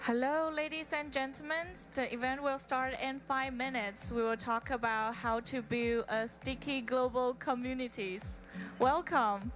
Hello, ladies and gentlemen. The event will start in 5 minutes. We will talk about how to build a sticky global communities. Welcome.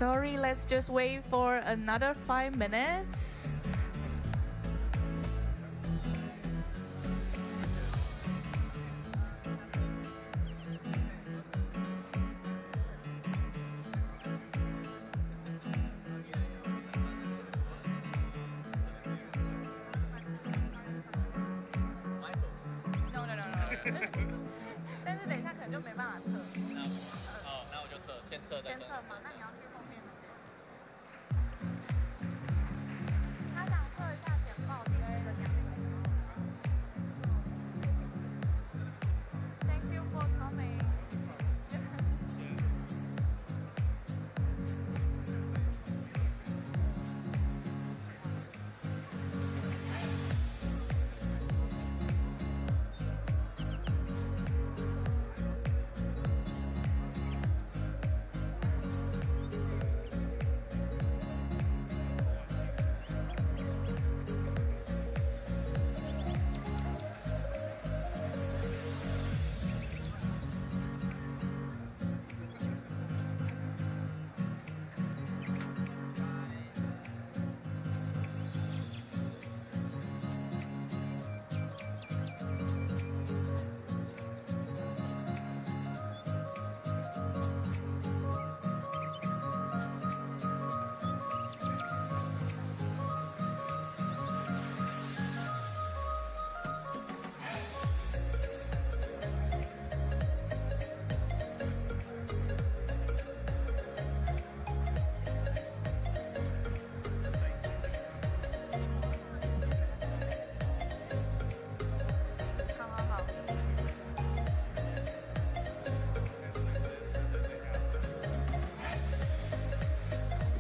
Sorry, let's just wait for another 5 minutes. 但是等一下可能就没办法测。那我就测，先测再测。先测吗？那你要去后面那边。他想测一下简报第一个讲解。Thank you for coming.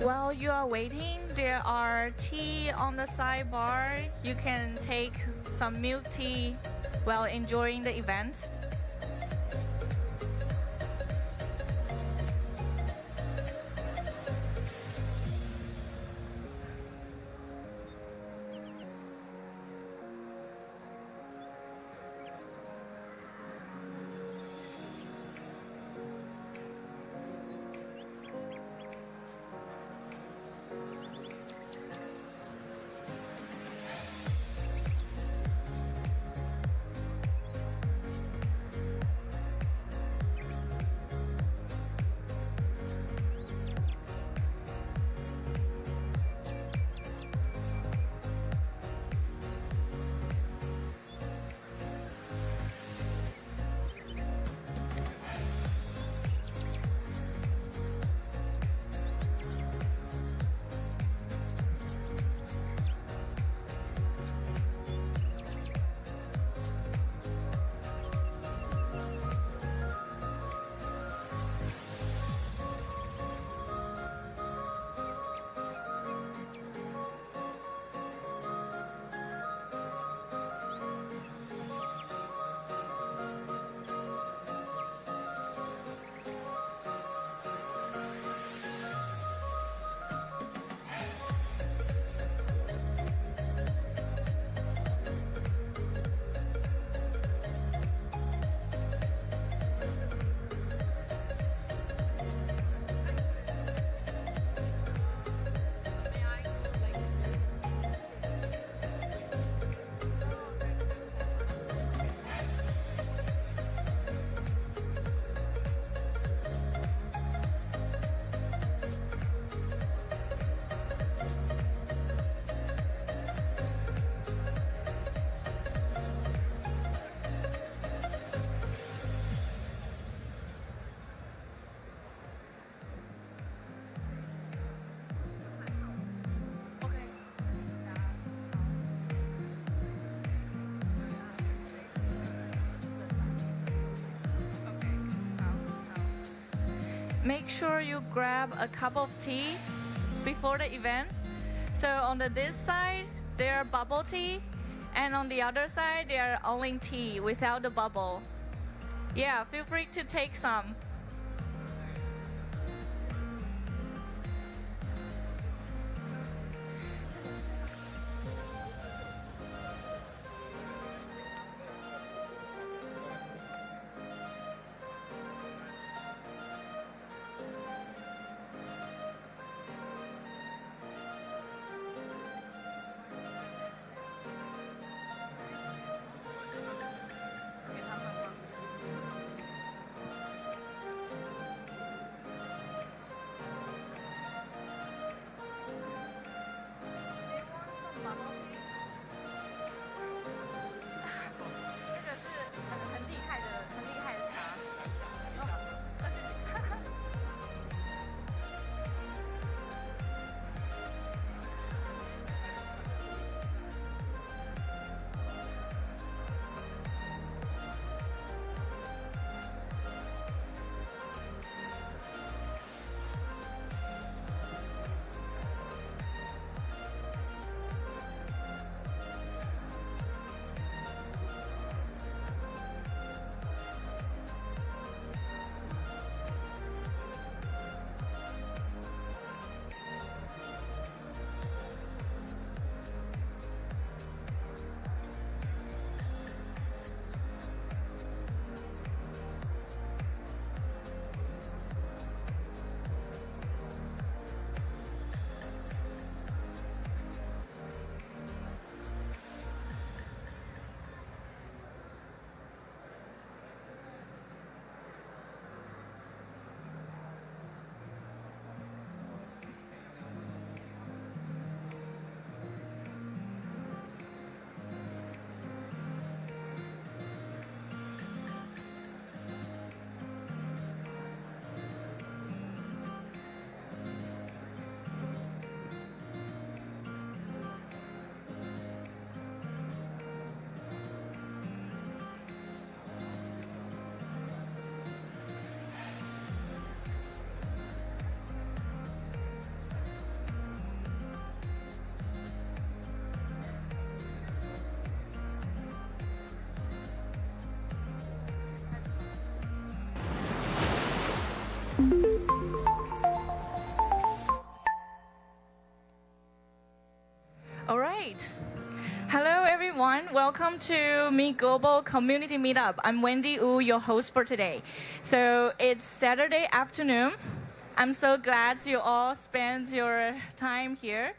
While you are waiting, there are tea on the sidebar. You can take some milk tea while enjoying the event. Make sure you grab a cup of tea before the event. So on this side, there are bubble tea, and on the other side, there are only tea without the bubble. Yeah, feel free to take some. Great. Hello, everyone. Welcome to Meet Global Community Meetup. I'm Wendy Wu, your host for today. So it's Saturday afternoon. I'm so glad you all spent your time here.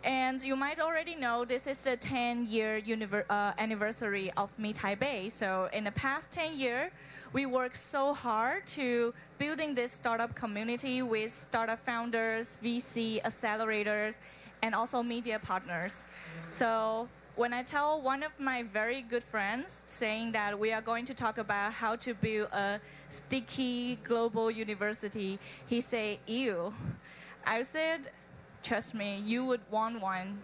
And you might already know this is the 10-year anniversary of Meet Taipei. So in the past 10 years, we worked so hard to building this startup community with startup founders, VC, accelerators, and also media partners. So when I tell one of my very good friends saying that we are going to talk about how to build a sticky global university, he said, ew. I said, trust me, you would want one.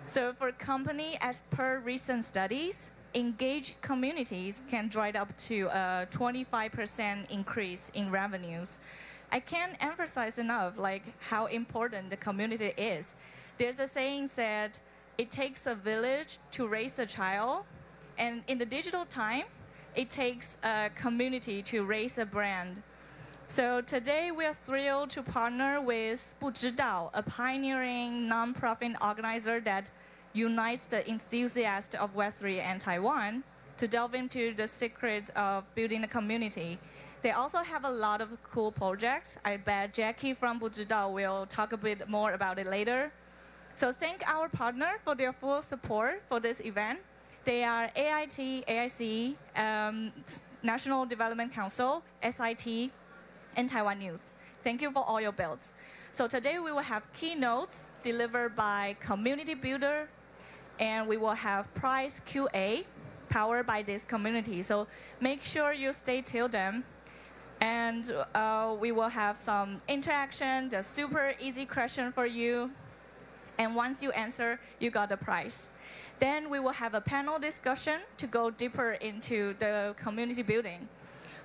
So for company, as per recent studies, engaged communities can drive up to a 25% increase in revenues. I can't emphasize enough like how important the community is. There's a saying said, it takes a village to raise a child, and in the digital time, it takes a community to raise a brand. So today we are thrilled to partner with Bu Zhi DAO, a pioneering nonprofit organizer that unites the enthusiasts of Web3 and Taiwan to delve into the secrets of building a community. They also have a lot of cool projects. I bet Jacky from Bu Zhi DAO will talk a bit more about it later. So thank our partner for their full support for this event. They are AIT, AIC, National Development Council, SIT, and Taiwan News. Thank you for all your builds. So today we will have keynotes delivered by Community Builder, and we will have prize QA powered by this community. So make sure you stay till then. And we will have some interaction, the super easy question for you. And once you answer, you got the prize. Then we will have a panel discussion to go deeper into the community building.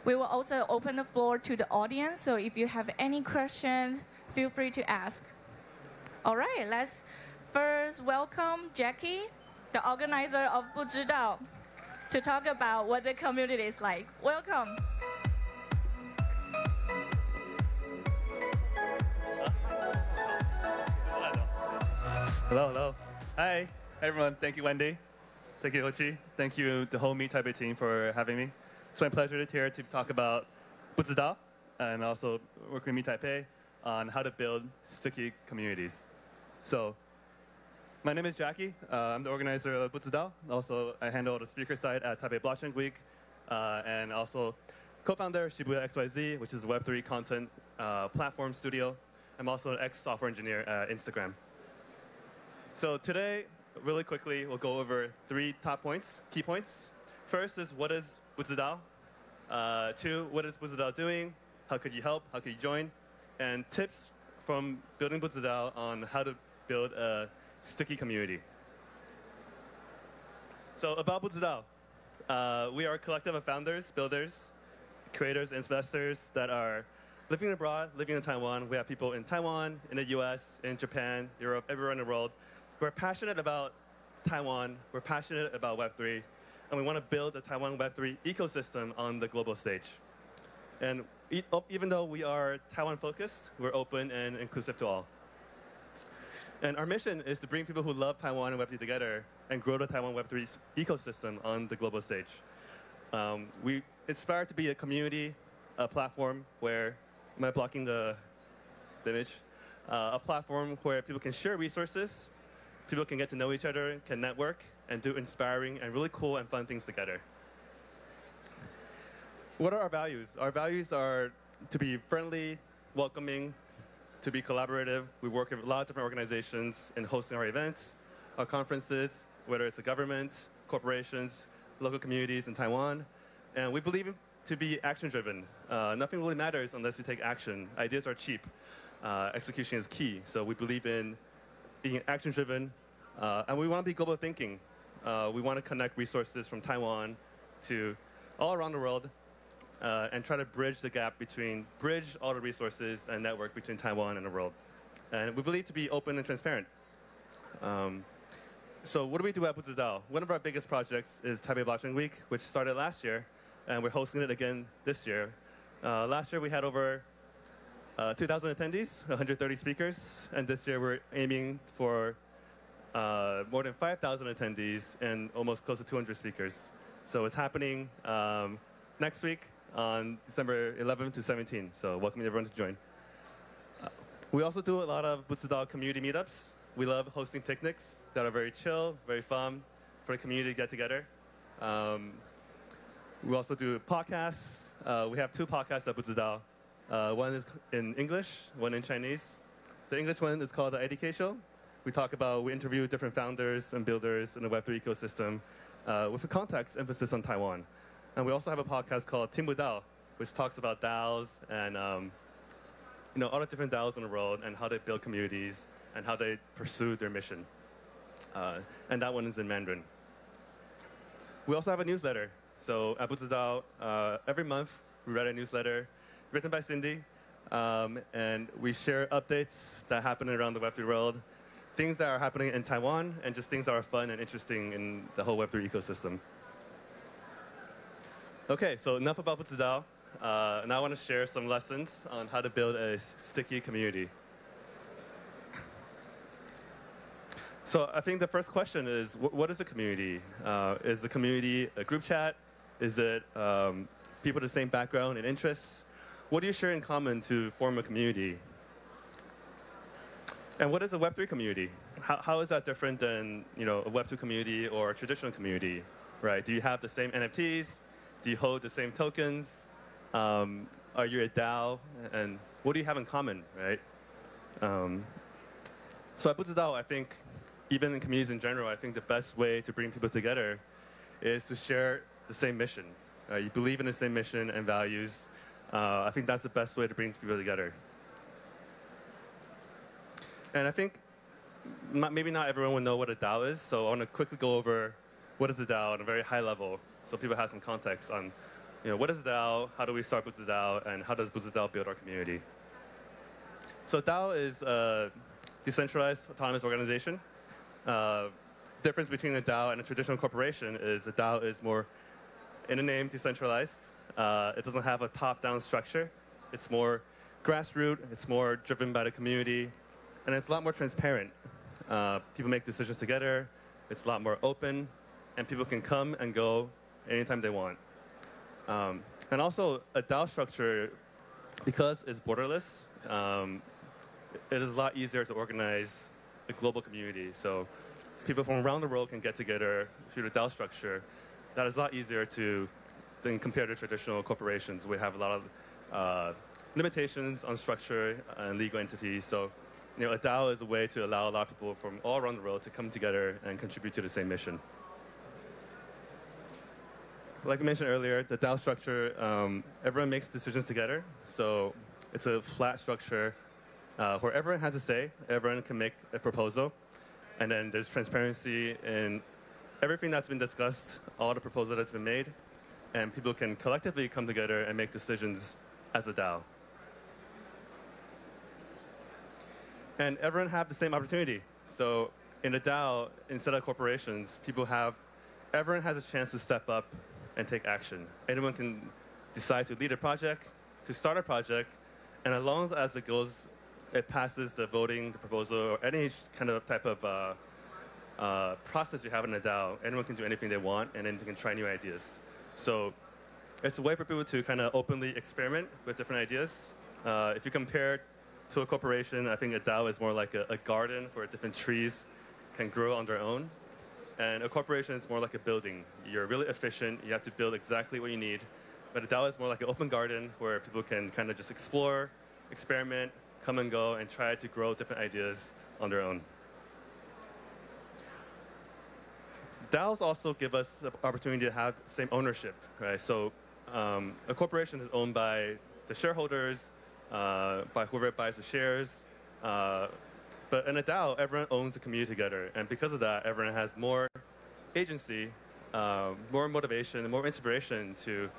We will also open the floor to the audience, so if you have any questions, feel free to ask. All right, let's first welcome Jacky, the organizer of Bu Zhi DAO, to talk about what the community is like. Welcome. Hello, hello. Hi, everyone. Thank you, Wendy. Thank you, Ochi. Thank you, the whole Meet Taipei team, for having me. It's my pleasure to here to talk about Bu Zhi DAO and also work with Meet Taipei on how to build sticky communities. So, my name is Jacky. I'm the organizer of Bu Zhi DAO. Also, I handle the speaker side at Taipei Blockchain Week, and also co-founder of Shibuya XYZ, which is a Web3 content platform studio. I'm also an ex-software engineer at Instagram. So today, really quickly, we'll go over 3 top points, key points. First is, what is Bu Zhi DAO? 2, what is Bu Zhi DAO doing? How could you help? How could you join? And tips from building Bu Zhi DAO on how to build a sticky community. So about Bu Zhi DAO, we are a collective of founders, builders, creators, investors that are living abroad, living in Taiwan. We have people in Taiwan, in the US, in Japan, Europe, everywhere in the world. We're passionate about Taiwan. We're passionate about Web3. And we want to build a Taiwan Web3 ecosystem on the global stage. And even though we are Taiwan-focused, we're open and inclusive to all. And our mission is to bring people who love Taiwan and Web3 together and grow the Taiwan Web3 ecosystem on the global stage. We aspire to be a community, a platform where, am I blocking the image? A platform where people can share resources, people can get to know each other, can network, and do inspiring and really cool and fun things together. What are our values? Our values are to be friendly, welcoming, to be collaborative. We work with a lot of different organizations in hosting our events, our conferences, whether it's a government, corporations, local communities in Taiwan. And we believe to be action-driven. Nothing really matters unless you take action. Ideas are cheap. Execution is key. So we believe in being action-driven. And we want to be global thinking. We want to connect resources from Taiwan to all around the world and try to bridge the gap between, bridge all the resources and network between Taiwan and the world. And we believe to be open and transparent. So what do we do at Bu Zhi DAO? One of our biggest projects is Taipei Blockchain Week, which started last year, and we're hosting it again this year. Last year we had over 2,000 attendees, 130 speakers, and this year we're aiming for more than 5,000 attendees, and almost close to 200 speakers. So it's happening next week on December 11th to 17th. So welcome everyone to join. We also do a lot of Bu Zhi DAO community meetups. We love hosting picnics that are very chill, very fun for the community to get together. We also do podcasts. We have 2 podcasts at Bu Zhi DAO. One is in English, one in Chinese. The English one is called the IDK Show. We interview different founders and builders in the Web3 ecosystem with a context emphasis on Taiwan. And we also have a podcast called Team Bu DAO, which talks about DAOs and all the different DAOs in the world and how they build communities and how they pursue their mission. And that one is in Mandarin. We also have a newsletter. So at Bu Zhi DAO, every month we write a newsletter written by Cindy, and we share updates that happen around the Web3 world, things that are happening in Taiwan, and just things that are fun and interesting in the whole Web3 ecosystem. Okay, so enough about Bu Zhi DAO. Now I want to share some lessons on how to build a sticky community. So I think the first question is, what is a community? Is the community a group chat? Is it people with the same background and interests? What do you share in common to form a community? And what is a Web3 community? How is that different than a Web2 community or a traditional community? Right? Do you have the same NFTs? Do you hold the same tokens? Are you a DAO? And what do you have in common, right? So at Bu Zhi DAO, I think, even in communities in general, I think the best way to bring people together is to share the same mission. You believe in the same mission and values. I think that's the best way to bring people together. And I think maybe not everyone will know what a DAO is, so I want to quickly go over what is a DAO on a very high level, so people have some context on what is a DAO, how do we start Bu Zhi DAO, and how does Bu Zhi DAO build our community. So DAO is a decentralized autonomous organization. Difference between a DAO and a traditional corporation is a DAO is more, in the name, decentralized. It doesn't have a top-down structure. It's more grassroots. It's more driven by the community. And it's a lot more transparent. People make decisions together. It's a lot more open. And people can come and go anytime they want. And also, a DAO structure, because it's borderless, it is a lot easier to organize a global community. So people from around the world can get together through the DAO structure. That is a lot easier than compared to traditional corporations. We have a lot of limitations on structure and legal entities. So a DAO is a way to allow a lot of people from all around the world to come together and contribute to the same mission. Like I mentioned earlier, the DAO structure, everyone makes decisions together. So it's a flat structure where everyone has a say. Everyone can make a proposal. And then there's transparency in everything that's been discussed, all the proposal that's been made. And people can collectively come together and make decisions as a DAO. And everyone have the same opportunity. So in a DAO, instead of corporations, everyone has a chance to step up and take action. Anyone can decide to lead a project, to start a project, and as long as it passes the voting, the proposal, or any kind of type of process you have in a DAO, anyone can do anything they want, and then they can try new ideas. So it's a way for people to kind of openly experiment with different ideas. If you compare to a corporation, I think a DAO is more like a garden where different trees can grow on their own. And a corporation is more like a building. You're really efficient. You have to build exactly what you need. But a DAO is more like an open garden where people can kind of just explore, experiment, come and go, and try to grow different ideas on their own. DAOs also give us the opportunity to have the same ownership, right? So a corporation is owned by the shareholders, by whoever buys the shares. But in a DAO, everyone owns the community together. And because of that, everyone has more agency, more motivation, and more inspiration to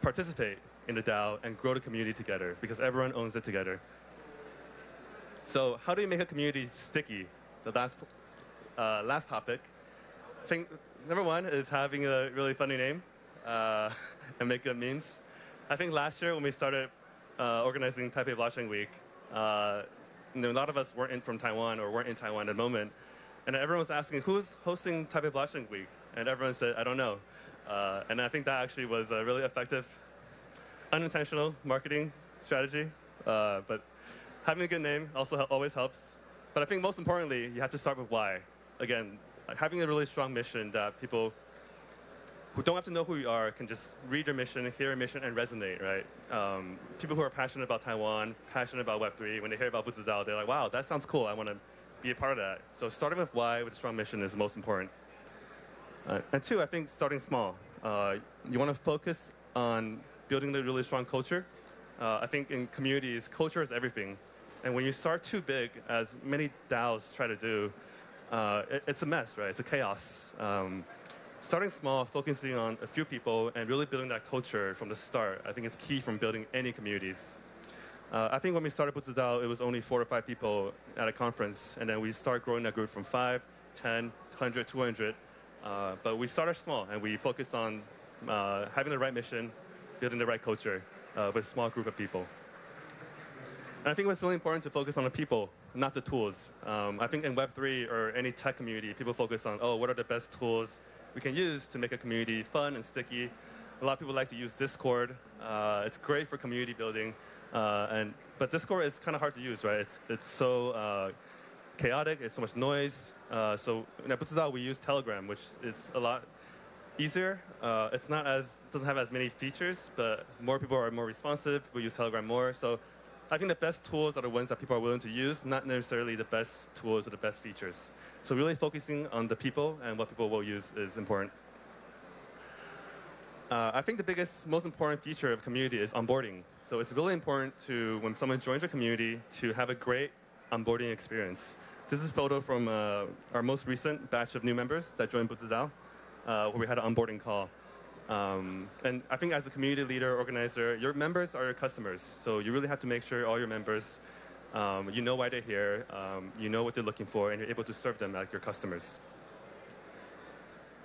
participate in the DAO and grow the community together because everyone owns it together. So how do you make a community sticky? The last topic. I think number one is having a really funny name and make good memes. I think last year when we started organizing Taipei Blockchain Week, a lot of us weren't from Taiwan or weren't in Taiwan at the moment. And everyone was asking, who's hosting Taipei Blockchain Week? And everyone said, I don't know. And I think that actually was a really effective, unintentional marketing strategy. But having a good name also always helps. But I think most importantly, you have to start with why. Again, having a really strong mission that people who don't have to know who you are can just read your mission, hear your mission, and resonate, right? People who are passionate about Taiwan, passionate about Web3, when they hear about Bu Zhi DAO, they're like, wow, that sounds cool. I want to be a part of that. So starting with why with a strong mission is the most important. And two, I think starting small. You want to focus on building a really strong culture. I think in communities, culture is everything. And when you start too big, as many DAOs try to do, it's a mess, right? It's a chaos. Starting small, focusing on a few people, and really building that culture from the start, I think it's key from building any communities. I think when we started Bu Zhi DAO, it was only 4 or 5 people at a conference, and then we start growing that group from 5, 10, 100, 200. But we started small, and we focused on having the right mission, building the right culture with a small group of people. And I think it's really important to focus on the people, not the tools. I think in Web3 or any tech community, people focus on, oh, what are the best tools we can use to make a community fun and sticky. A lot of people like to use Discord. It's great for community building. But Discord is kind of hard to use, right? It's so chaotic. It's so much noise. So in Bu Zhi DAO, we use Telegram, which is a lot easier. It's not doesn't have as many features, but more people are more responsive. We use Telegram more. So I think the best tools are the ones that people are willing to use, not necessarily the best tools or the best features. So really focusing on the people and what people will use is important. I think the most important feature of community is onboarding. So it's really important to, when someone joins your community, to have a great onboarding experience. This is a photo from our most recent batch of new members that joined Bu Zhi DAO, where we had an onboarding call. And I think as a community leader, organizer, your members are your customers. So you really have to make sure all your members, you know why they're here, you know what they're looking for, and you're able to serve them like your customers.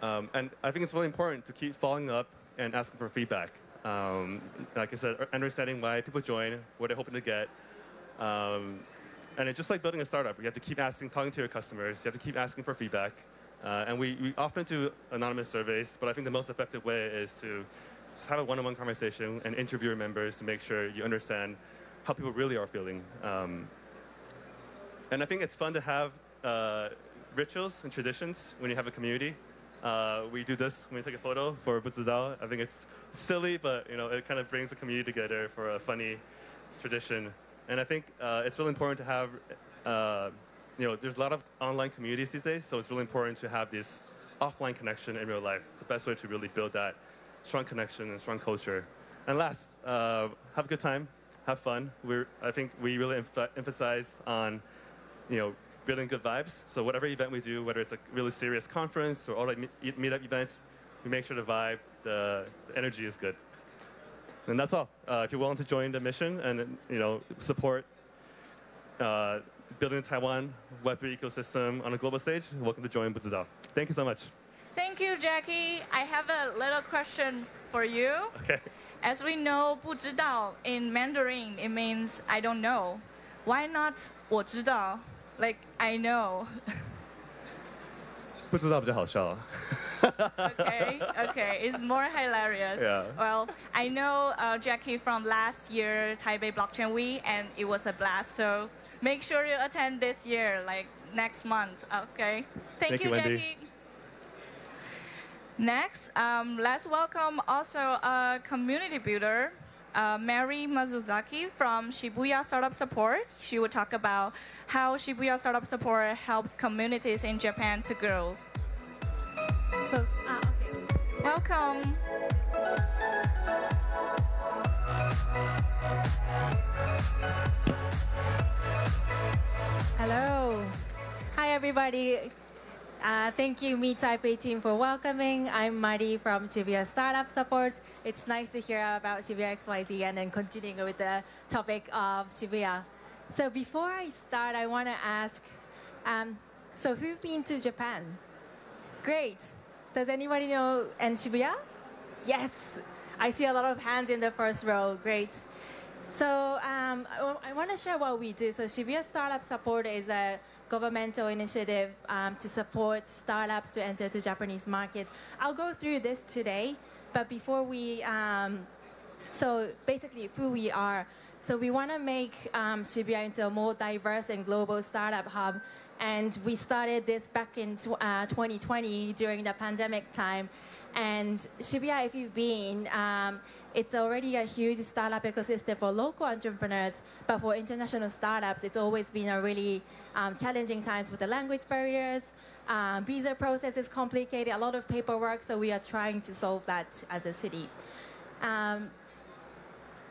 And I think it's really important to keep following up and asking for feedback. Like I said, understanding why people join, what they're hoping to get. And it's just like building a startup. You have to keep talking to your customers. You have to keep asking for feedback. And we often do anonymous surveys, but I think the most effective way is to just have a one-on-one conversation and interview your members to make sure you understand how people really are feeling. And I think it's fun to have rituals and traditions when you have a community. We do this when we take a photo for Bu Zhi DAO. I think it's silly, but it kind of brings the community together for a funny tradition. And I think it's really important to have, there's a lot of online communities these days, so it's really important to have this offline connection in real life. It's the best way to really build that strong connection and strong culture. And last, have a good time, have fun. I think we really emphasize on, building good vibes. So whatever event we do, whether it's a really serious conference or all like meetup events, we make sure the vibe, the energy is good. And that's all. If you're willing to join the mission and support building a Taiwan Web3 ecosystem on a global stage, welcome to join Bu Zhi DAO. Thank you so much. Thank you, Jacky. I have a little question for you. Okay. As we know, 不知道 in Mandarin, it means I don't know. Why not 我知道? Like, I know. 不知道比较好笑. Okay, it's more hilarious. Yeah. Well, I know Jacky from last year Taipei Blockchain Week, and it was a blast. So make sure you attend this year, like next month. Okay. Thank you, Wendy. Jacky. Next, let's welcome also a community builder, Mary Mazuzaki from Shibuya Startup Support. She will talk about how Shibuya Startup Support helps communities in Japan to grow. Okay. Welcome. Hello. Hi, everybody. Thank you, Meet Taipei team, for welcoming. I'm Mari from Shibuya Startup Support. It's nice to hear about Shibuya XYZ and then continuing with the topic of Shibuya. So before I start, I want to ask, so who've been to Japan? Great. Does anybody know and Shibuya? Yes. I see a lot of hands in the first row. Great. So I want to share what we do. So Shibuya Startup Support is a governmental initiative to support startups to enter the Japanese market. I'll go through this today, but before we, so basically who we are. So we want to make Shibuya into a more diverse and global startup hub. And we started this back in 2020 during the pandemic time. And Shibuya, if you've been, it's already a huge startup ecosystem for local entrepreneurs, but for international startups, it's always been a really challenging times with the language barriers. Visa process is complicated, a lot of paperwork, so we are trying to solve that as a city.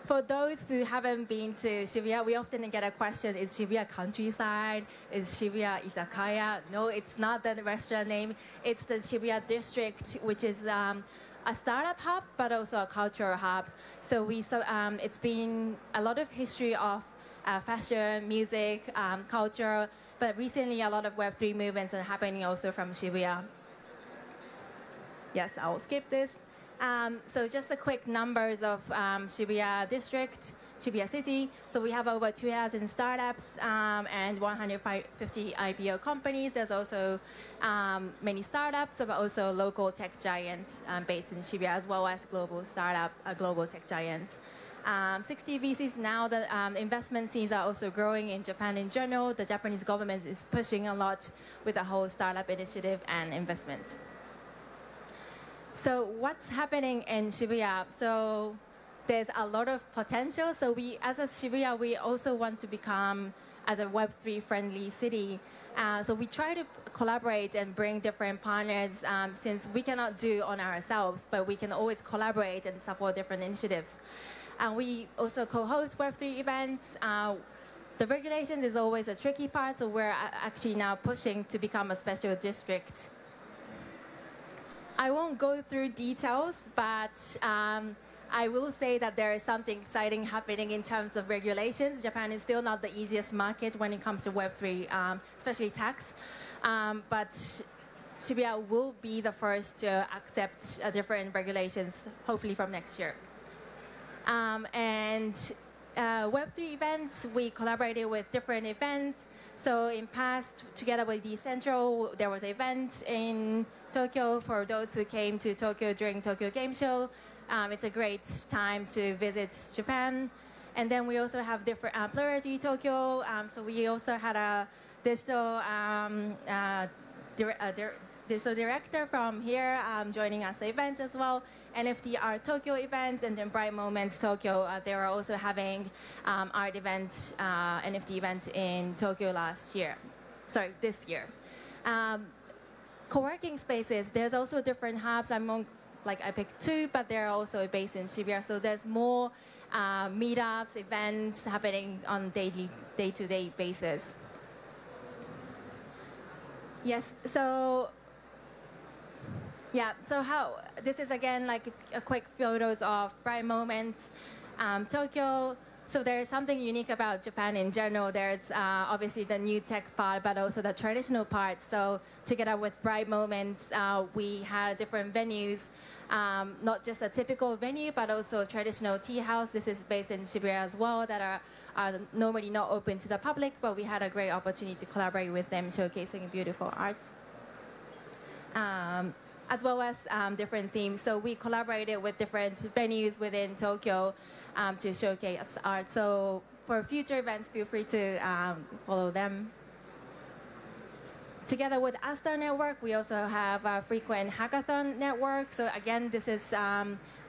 For those who haven't been to Shibuya, we often get a question, is Shibuya countryside? Is Shibuya izakaya? No, it's not the restaurant name. It's the Shibuya district, which is a startup hub, but also a cultural hub. So it's been a lot of history of fashion, music, culture, but recently a lot of Web3 movements are happening also from Shibuya. Yes, I'll skip this. So just the quick numbers of Shibuya district, Shibuya city. So we have over 2,000 startups and 150 IPO companies. There's also many startups, but also local tech giants based in Shibuya, as well as global tech giants. 60 VCs now. The investment scenes are also growing in Japan in general. The Japanese government is pushing a lot with the whole startup initiative and investments. So what's happening in Shibuya? So there's a lot of potential. So we, as a Shibuya, we also want to become as a Web3 friendly city. So we try to collaborate and bring different partners since we cannot do on ourselves, but we can always collaborate and support different initiatives. We also co-host Web3 events. The regulations is always a tricky part, so we're actually now pushing to become a special district. I won't go through details, but I will say that there is something exciting happening in terms of regulations. Japan is still not the easiest market when it comes to Web3, especially tax. But Shibuya will be the first to accept different regulations, hopefully from next year. Web3 events, we collaborated with different events. So in past, together with Decentral, there was an event in Tokyo for those who came to Tokyo during Tokyo Game Show. It's a great time to visit Japan. And then we also have different Plurality Tokyo. So we also had a digital digital director from here joining us the event as well. NFT Art Tokyo events, and then Bright Moments Tokyo. They were also having art event, NFT event in Tokyo this year. Co-working spaces, there's also different hubs. I picked two, but they're also based in Shibuya. So there's more meetups, events happening on day-to-day basis. Yes, so this is again like a quick photos of Bright Moments, Tokyo. So there's something unique about Japan in general. There's obviously the new tech part, but also the traditional part. So together with Bright Moments, we had different venues, not just a typical venue, but also traditional tea house. This is based in Shibuya as well, that are normally not open to the public, but we had a great opportunity to collaborate with them, showcasing beautiful arts. As well as different themes. So we collaborated with different venues within Tokyo to showcase art. So for future events, feel free to follow them. Together with Astar Network, we also have a frequent hackathon network. So again, this is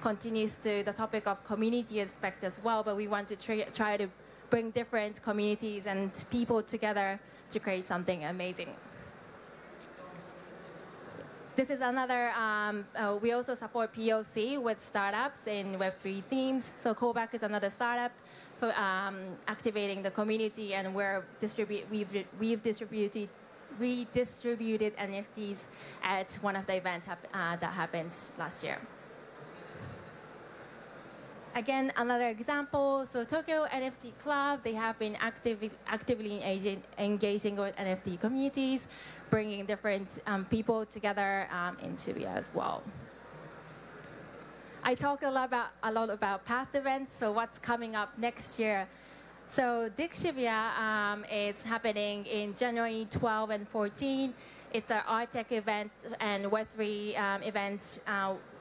continues to the topic of community aspect as well, but we want to try to bring different communities and people together to create something amazing. This is another, we also support POC with startups in Web3 themes. So Callback is another startup for activating the community, and we've redistributed NFTs at one of the events that happened last year. Again, another example. So Tokyo NFT Club, they have been actively engaging with NFT communities, bringing different people together in Shibuya as well. I talked a lot about past events, so what's coming up next year. So Dig Shibuya is happening in January 12 and 14. It's an art tech event and Web3 event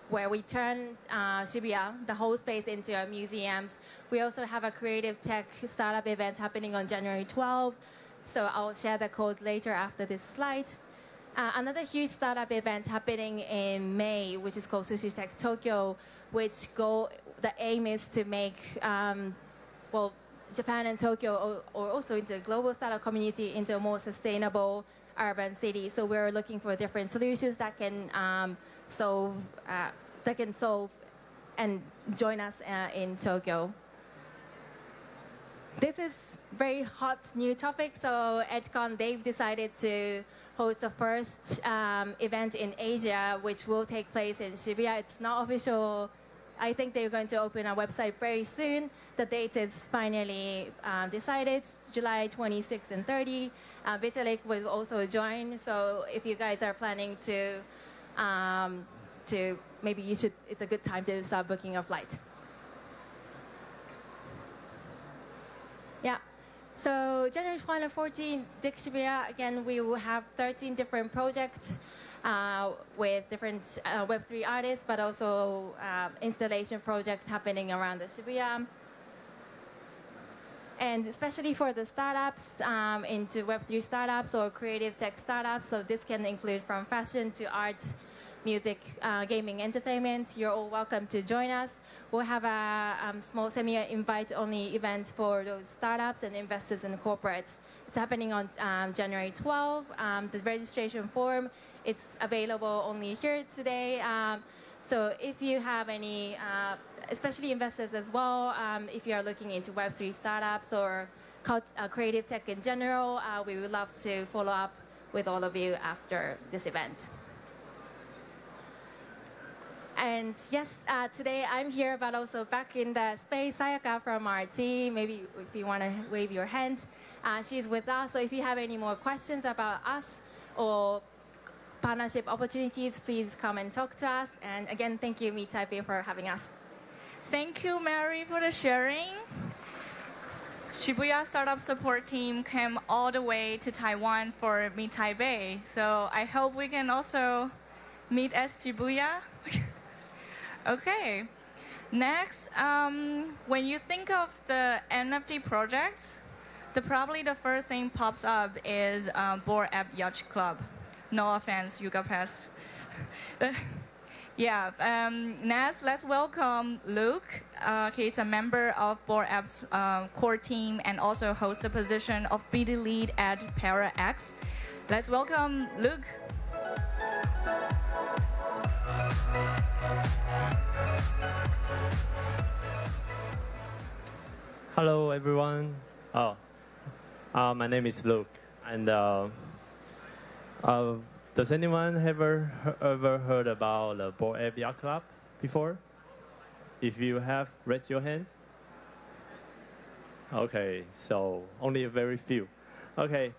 where we turn Shibuya, the whole space, into a museums. We also have a creative tech startup event happening on January 12. So I'll share the code later after this slide. Another huge startup event happening in May, which is called Sushi Tech Tokyo, which the aim is to make, well, Japan and Tokyo, or also into the global startup community, into a more sustainable urban city. So we're looking for different solutions that can solve and join us in Tokyo. This is very hot new topic. So EdCon, they've decided to host the first event in Asia, which will take place in Shibuya. It's not official. I think they're going to open a website very soon. The date is finally decided, July 26 and 30. Vitalik will also join. So if you guys are planning to maybe you should, it's a good time to start booking a flight. Yeah. So January 12 and 14, Dig Shibuya, again, we will have 13 different projects with different Web3 artists, but also installation projects happening around the Shibuya. And especially for the startups, into Web3 startups or creative tech startups, so this can include from fashion to art, music, gaming, entertainment. You're all welcome to join us. We'll have a small invite-only event for those startups and investors and corporates. It's happening on January 12. The registration form, it's available only here today. So if you have any, especially investors as well, if you are looking into Web3 startups or creative tech in general, we would love to follow up with all of you after this event. And yes, today I'm here, but also back in the space, Sayaka from our team. Maybe if you want to wave your hand, she's with us. So if you have any more questions about us or partnership opportunities, please come and talk to us. And again, thank you, Meet Taipei, for having us. Thank you, Mary, for the sharing. Shibuya Startup Support team came all the way to Taiwan for Meet Taipei. So I hope we can also meet at Shibuya. Okay. Next, when you think of the NFT projects, probably the first thing pops up is Bored Ape Yacht Club. No offense, YogaPetz. Yeah. Next, let's welcome Luke. He's a member of Bored Ape's core team and also hosts the position of BD lead at ParaX. Let's welcome Luke. Hello, everyone. My name is Luke, and does anyone ever heard about the Bored Ape Yacht Club before? If you have, raise your hand. Okay, so only a very few. Okay,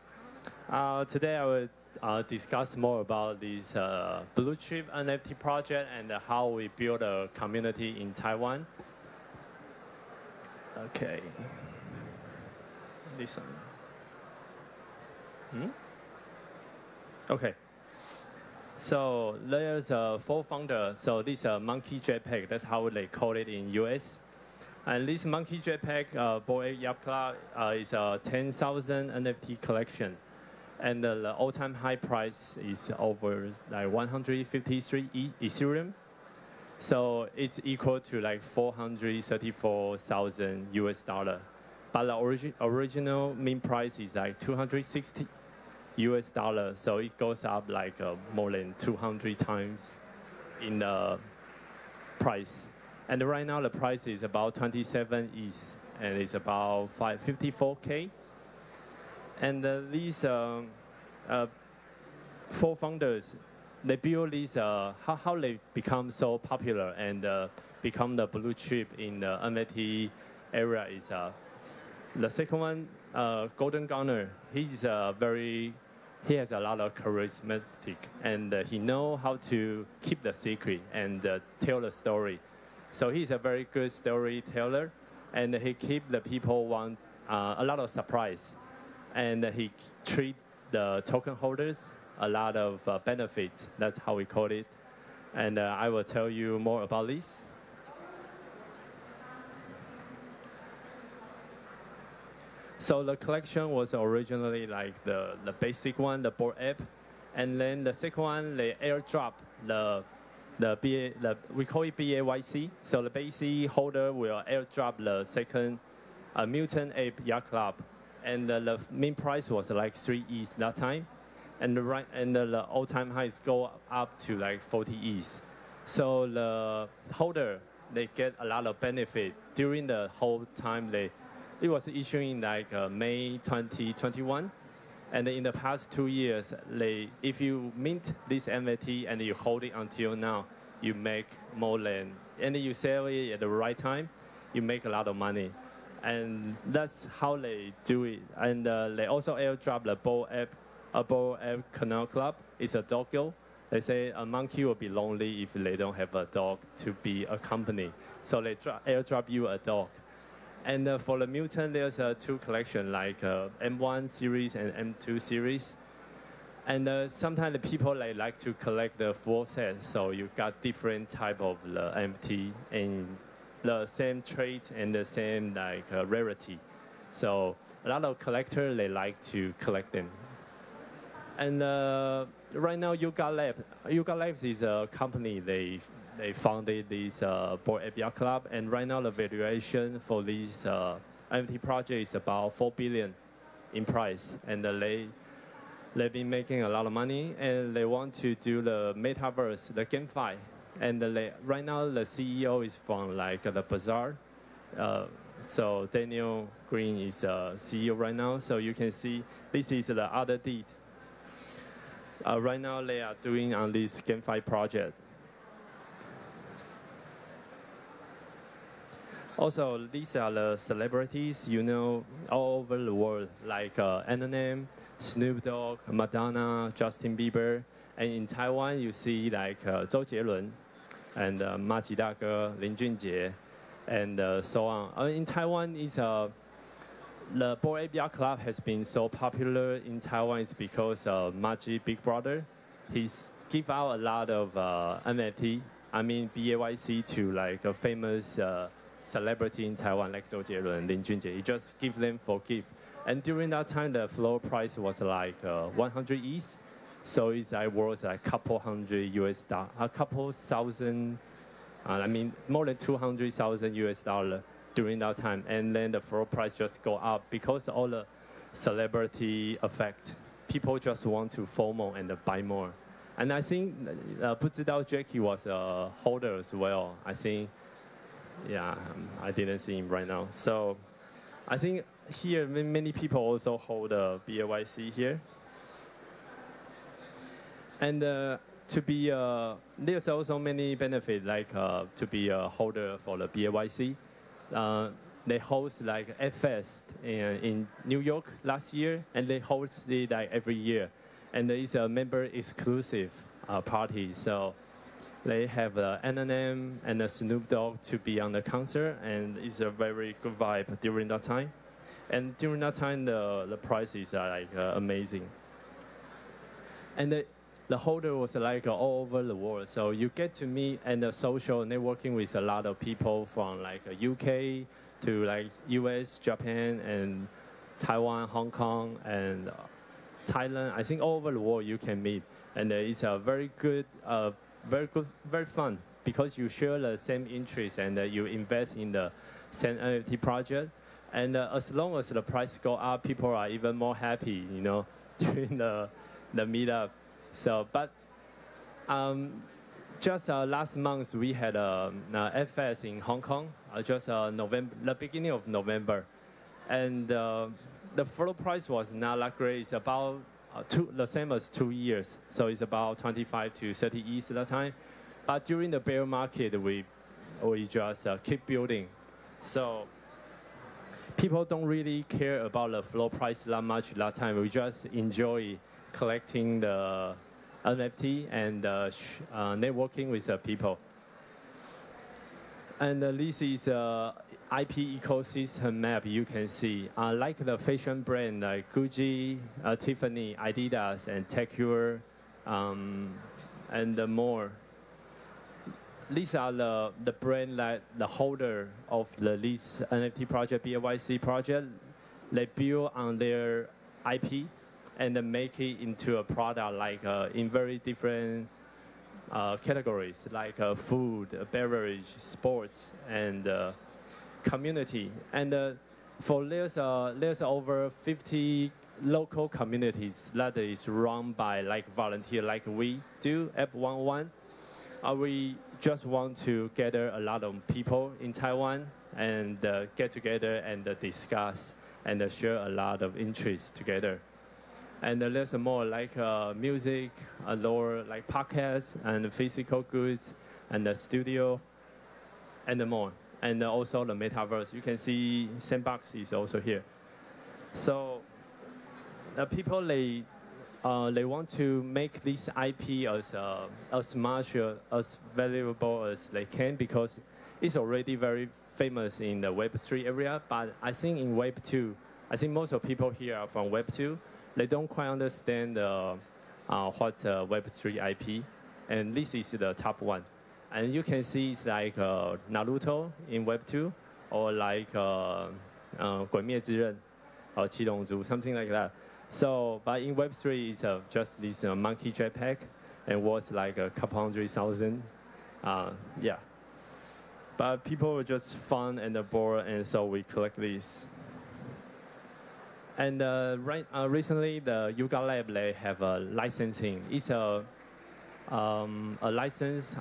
today I will discuss more about this blue chip NFT project and how we build a community in Taiwan. Okay, this one. Okay, so there's 4 founders. So this Monkey Jetpack, that's how they call it in US. And this Monkey Jetpack Bored Ape Yacht Club is a 10,000 NFT collection. And the all-time high price is over like 153 Ethereum. So it's equal to like 434,000 US dollar. But the original mint price is like 260 US dollar. So it goes up like more than 200 times in the price. And right now the price is about 27 ETH, and it's about 54K. And these 4 founders, they build these, how they become so popular and become the blue chip in the NFT area is the second one, Golden Gunner. He has a lot of charismatic, and he know how to keep the secret and tell the story. So he's a very good storyteller, and he keep the people want a lot of surprise, and he treat the token holders a lot of benefits. That's how we call it, and I will tell you more about this. So the collection was originally like the basic one, the Bored app, and then the second one they airdrop we call it BAYC. So the BAYC holder will airdrop the second Mutant Ape Yacht Club, and the main price was like 3 ETH that time, and the all-time highs go up to like 40 ETH. So the holder they get a lot of benefit during the whole time it was issuing like May 2021, and in the past 2 years, if you mint this NFT and you hold it until now, you make more than, and you sell it at the right time, you make a lot of money, and that's how they do it. And they also airdrop the Bored app Canal Club. It's a doggo. They say a monkey will be lonely if they don't have a dog to be a company, so they airdrop you a dog. And for the Mutant, there's two collections, like M1 series and M2 series. And sometimes the people they like to collect the full set, so you got different type of the NFT and the same trait and the same like rarity. So a lot of collectors they like to collect them. And right now, YogaPetz is a company they founded this Bored Yacht Club, and right now the valuation for this NFT project is about 4 billion in price, and they've been making a lot of money, and they want to do the metaverse, the GameFi, and right now the CEO is from like the Bazaar, so Daniel Green is CEO right now, so you can see this is the other deed. Right now they are doing on this GameFi project. Also, these are the celebrities you know all over the world, like Eminem, Snoop Dogg, Madonna, Justin Bieber, and in Taiwan you see like 周杰伦 and 马吉大哥, 林俊杰, and so on. In Taiwan, the Bored Yacht Club has been so popular in Taiwan is because Maji Big Brother, he's give out a lot of NFT, I mean BAYC to like a famous celebrity in Taiwan like 周杰伦, Lin Junjie. He just give them for gift. And during that time, the floor price was like 100 ETH. So it's like worth like couple hundred US dollar, a couple thousand, I mean more than 200,000 US dollar during that time. And then the floor price just go up because all the celebrity effect. People just want to FOMO and buy more. And I think Bu Zhi DAO Jacky was a holder as well. I think. Yeah, I didn't see him right now. So I think here many people also hold a BAYC here. And to be, there's also many benefits like to be a holder for the BAYC. They host like Fest in New York last year, and they host it like every year. And it's a member exclusive party. So they have Eminem and Snoop Dogg to be on the concert, and it's a very good vibe during that time. And during that time, the prices are like amazing. And the holder was like all over the world, so you get to meet and social networking with a lot of people from like UK to like US, Japan, and Taiwan, Hong Kong, and Thailand. I think all over the world you can meet, and it's a very good, very fun because you share the same interests and you invest in the same NFT project. And as long as the price go up, people are even more happy, you know, during the meetup. So, but just last month we had a FS in Hong Kong, just November, the beginning of November, and the floor price was not that great. It's about the same as 2 years, so it's about 25 to 30 ETH at that time. But during the bear market, we just keep building. So people don't really care about the floor price that much that time. We just enjoy collecting the NFT and networking with the people. And this is IP ecosystem map you can see. Like the fashion brand like Gucci, Tiffany, Adidas, and TechHeuer, and more. These are the brand like the holder of this NFT project, BAYC project. They build on their IP and then make it into a product like in very different categories like food, beverage, sports, and community. And for there's over 50 local communities that is run by like volunteer, like we do at 111. We just want to gather a lot of people in Taiwan and get together and discuss and share a lot of interests together. And there's more like music, or like podcasts and physical goods and the studio and more. And also the metaverse. You can see Sandbox is also here. So the people, they want to make this IP as much as valuable as they can because it's already very famous in the Web3 area. But I think in Web2, I think most of people here are from Web2. They don't quite understand what's a Web3 IP. And this is the top one. And you can see it's like Naruto in Web2 or like 鬼灭之刃 or 七龙珠, something like that. So, but in Web3, it's just this monkey jetpack and worth like a couple $100,000. Yeah. But people were just fun and bored, and so we collect these. And recently, the Yoga Lab, they have a licensing. It's a license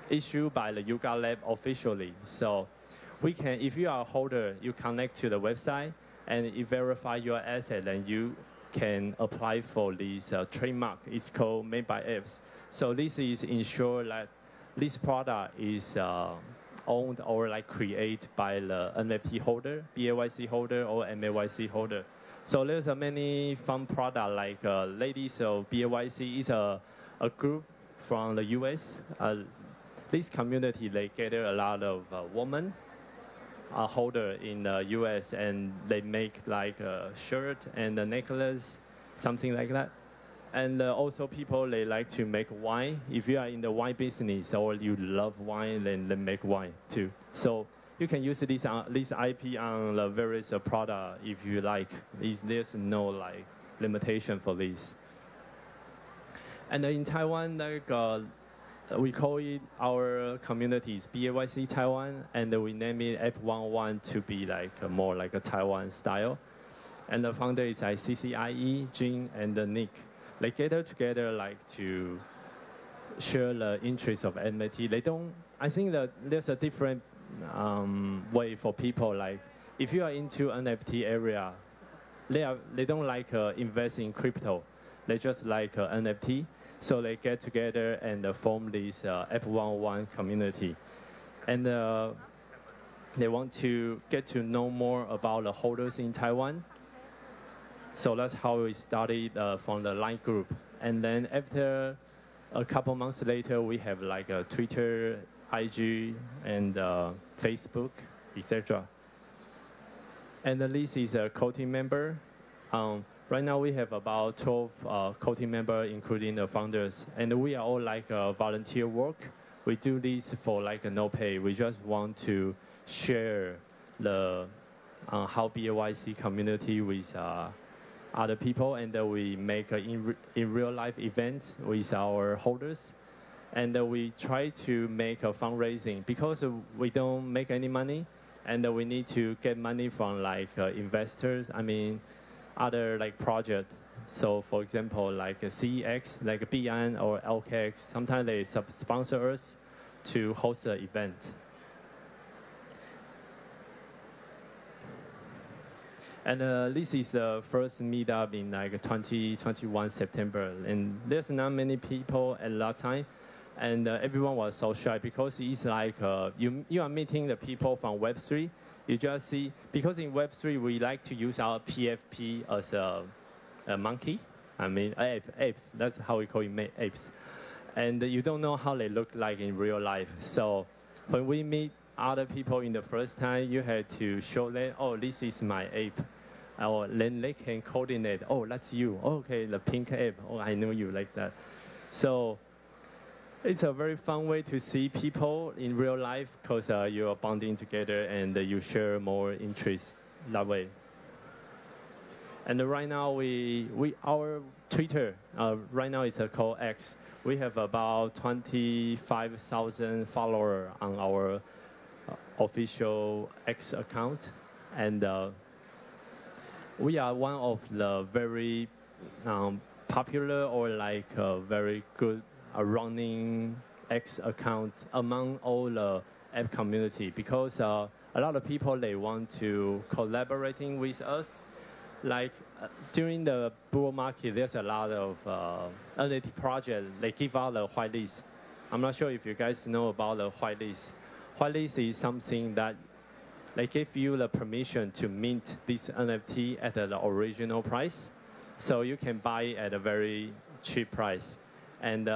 issued by the Yoga Lab officially. So we can, if you are a holder, you connect to the website, and you verify your asset, then you can apply for this trademark. It's called Made by Apes. So this is ensure that this product is owned or like created by the NFT holder, BAYC holder, or MAYC holder. So there's many fun products like Ladies of BAYC is a group from the US. This community, they gather a lot of women holder in the US, and they make like a shirt and a necklace, something like that. And also people, they like to make wine. If you are in the wine business or you love wine, then they make wine too. So you can use this IP on the various product if you like. There's no like limitation for this. And in Taiwan, like we call it our communities BAYC Taiwan, and we name it Ape 111 to be like more like a Taiwan style. And the founder is like CCIE, Jin, and Nick. They gather together like to share the interest of NFT. They don't. I think that there's a different way for people. Like if you are into NFT area, they don't like invest in crypto. They just like NFT. So they get together and form this Ape 111 community, and they want to get to know more about the holders in Taiwan. So that's how we started from the Line group. And then after a couple months later, we have like a Twitter, IG, and Facebook, etc. And this is a co-team member. Right now we have about 12 co-team members, including the founders. And we are all like volunteer work. We do this for like no pay. We just want to share the how BAYC community with other people, and we make in real life events with our holders, and we try to make a fundraising because we don't make any money, and we need to get money from like investors. I mean, other like project. So for example, like CEX, like BN or LKX, sometimes they sponsor us to host an event. And this is the first meetup in like 2021 September, and there's not many people at that time, and everyone was so shy because it's like you are meeting the people from Web3. You just see, because in Web3 we like to use our PFP as a monkey. I mean apes. That's how we call it, apes. And you don't know how they look like in real life. So when we meet other people in the first time, you have to show them, oh, this is my ape. Or then they can coordinate, oh, that's you. Oh, okay, the pink ape. Oh, I know you like that. So it's a very fun way to see people in real life because you are bonding together and you share more interests that way. And right now, our Twitter, right now it's called X. We have about 25,000 followers on our official X account. And we are one of the very popular or like very good running X accounts among all the app community because a lot of people, they want to collaborating with us. Like during the bull market, there's a lot of NFT projects. They give out the whitelist. I'm not sure if you guys know about the whitelist. Whitelist is something that they give you the permission to mint this NFT at the original price. So you can buy it at a very cheap price. And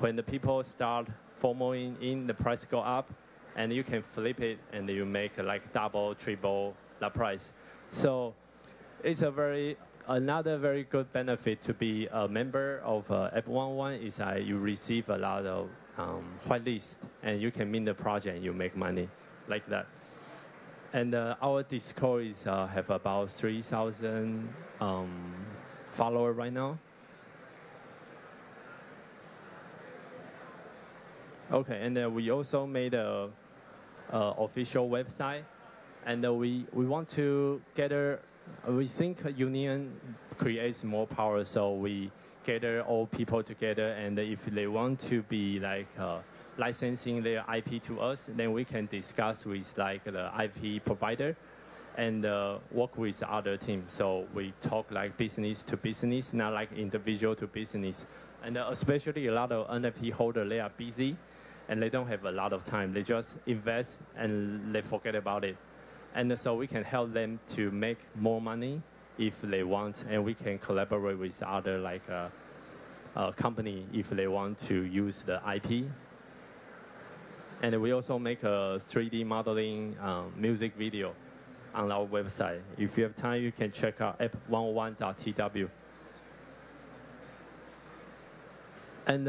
when the people start following in, the price go up, and you can flip it, and you make like double, triple the price. So it's another very good benefit to be a member of Ape11 is that you receive a lot of whitelist, and you can mint the project, and you make money like that. And our Discord is have about 3,000 followers right now. Okay, and we also made a official website, and we want to gather. We think a union creates more power, so we gather all people together, and if they want to be like licensing their IP to us, then we can discuss with like the IP provider and work with other teams. So we talk like business to business, not like individual to business. And especially a lot of NFT holders, they are busy and they don't have a lot of time. They just invest and they forget about it. And so we can help them to make more money if they want, and we can collaborate with other like company if they want to use the IP. And we also make a 3D modeling music video on our website. If you have time, you can check out ape11.tw. And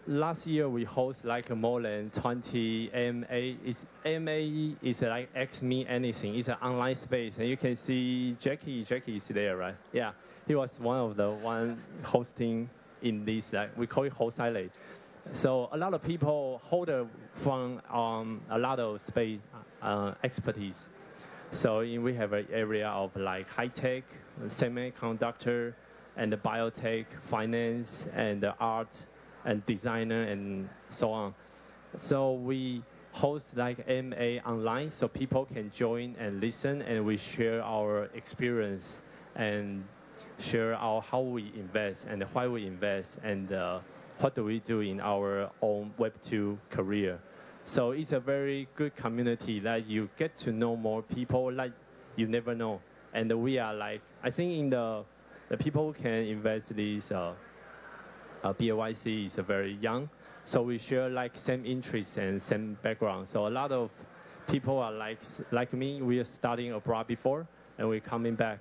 last year we host like more than 20 AMA. AMA is like Ask Me Anything. It's an online space, and you can see Jacky. Jacky is there, right? Yeah, he was one of the one hosting in this. Like we call it host island. So a lot of people hold from a lot of space expertise. So we have an area of like high tech, semiconductor, and the biotech, finance, and the art, and designer, and so on. So we host like MA online, so people can join and listen, and we share our experience and share how we invest and why we invest and what do we do in our own Web2 career. So it's a very good community that you get to know more people like you never know. And we are like, I think in the people who can invest this BAYC is very young. So we share like same interests and same background. So a lot of people are like me, we are studying abroad before and we're coming back.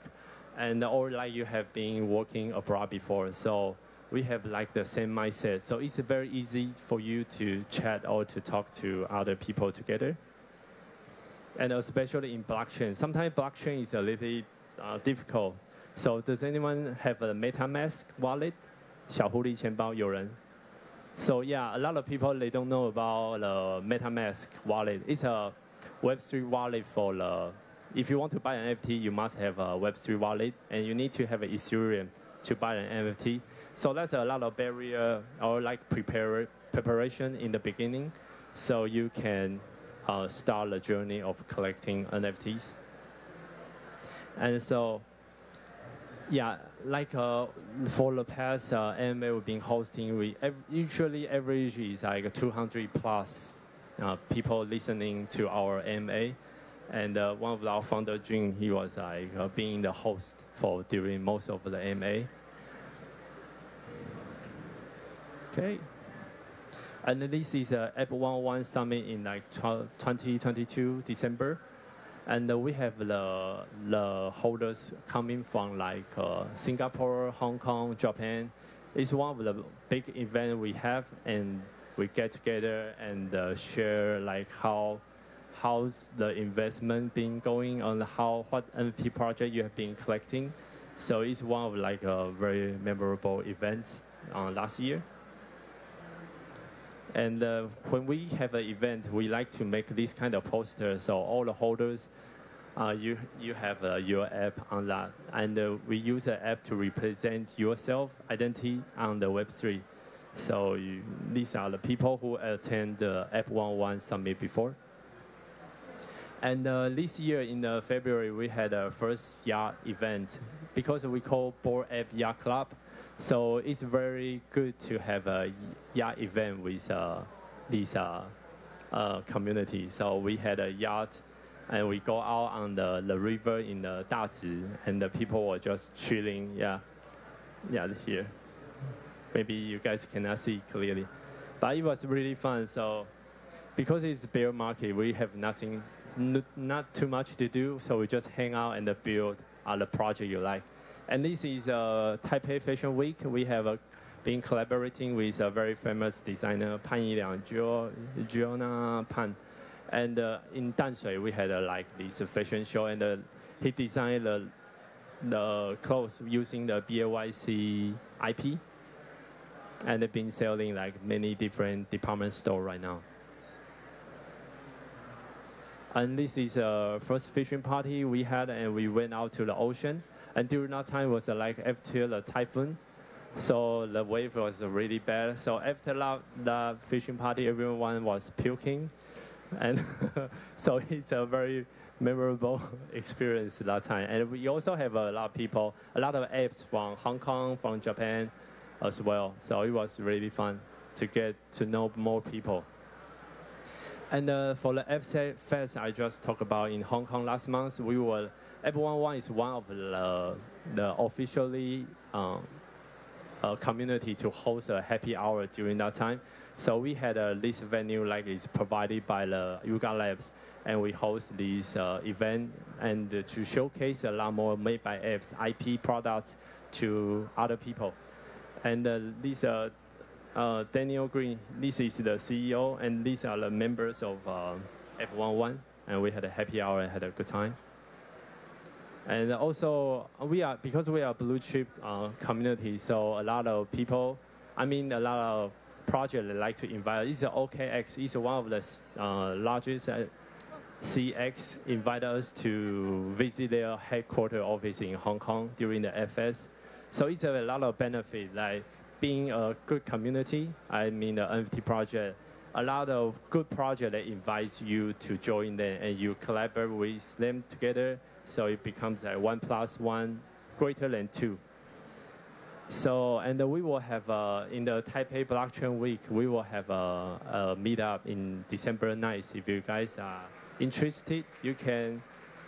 And or like you have been working abroad before. So we have like the same mindset. So it's very easy for you to chat or to talk to other people together. And especially in blockchain. Sometimes blockchain is a little difficult. So does anyone have a MetaMask wallet? 小狐狸钱包有人? So yeah, a lot of people, they don't know about the MetaMask wallet. It's a Web3 wallet for the, if you want to buy an NFT, you must have a Web3 wallet, and you need to have an Ethereum to buy an NFT. So that's a lot of barrier or like preparation in the beginning, so you can start the journey of collecting NFTs. And so, yeah, like for the past AMA we've been hosting, we usually average is like 200 plus people listening to our AMA. And one of our founder, Jun, he was like being the host for during most of the AMA. Okay. And this is Ape 101 Summit in like 2022 December. And we have the holders coming from like Singapore, Hong Kong, Japan. It's one of the big events we have, and we get together and share like how's the investment been going on, what NFT project you have been collecting. So it's one of like a very memorable events last year. And when we have an event, we like to make this kind of poster. So all the holders, you have your app on that. And we use the app to represent yourself identity on the Web3. So these are the people who attend the Ape 101 Summit before. And this year in February, we had a first yacht event because we call Bored Ape Yacht Club. So it's very good to have a yacht event with this community. So we had a yacht, and we go out on the river in Dazhi, and the people were just chilling. Yeah, here. Maybe you guys cannot see clearly, but it was really fun. So because it's bear market, we have not too much to do. So we just hang out and build the project you like. And this is Taipei Fashion Week. We have been collaborating with a very famous designer, Pan Yiliang, Giona Pan. And in Danshui, we had like this fashion show, and he designed the clothes using the BAYC IP. And they've been selling like many different department stores right now. And this is the first fishing party we had, and we went out to the ocean. And during that time was like after the typhoon, so the wave was really bad. So after that fishing party, everyone was puking, and so it's a very memorable experience that time. And we also have a lot of people, a lot of apes from Hong Kong, from Japan as well. So it was really fun to get to know more people. And for the Ape Fest I just talked about in Hong Kong last month, Ape 101 is one of the officially community to host a happy hour during that time. So we had this venue like it's provided by the Yuga Labs, and we host this event and to showcase a lot more made by apes IP products to other people. And this Daniel Green, this is the CEO, and these are the members of Ape 101, and we had a happy hour and had a good time. And also, because we are blue chip community, so a lot of people, a lot of projects they like to invite. This is OKX. It's one of the largest CX invite us to visit their headquarters office in Hong Kong during the FS. So it's a lot of benefit, like being a good community. The NFT project, a lot of good project that invites you to join them, and you collaborate with them together. So it becomes like 1 + 1 greater than 2. So, and we will have, in the Taipei Blockchain Week, we will have a meetup in December 9th. If you guys are interested, you can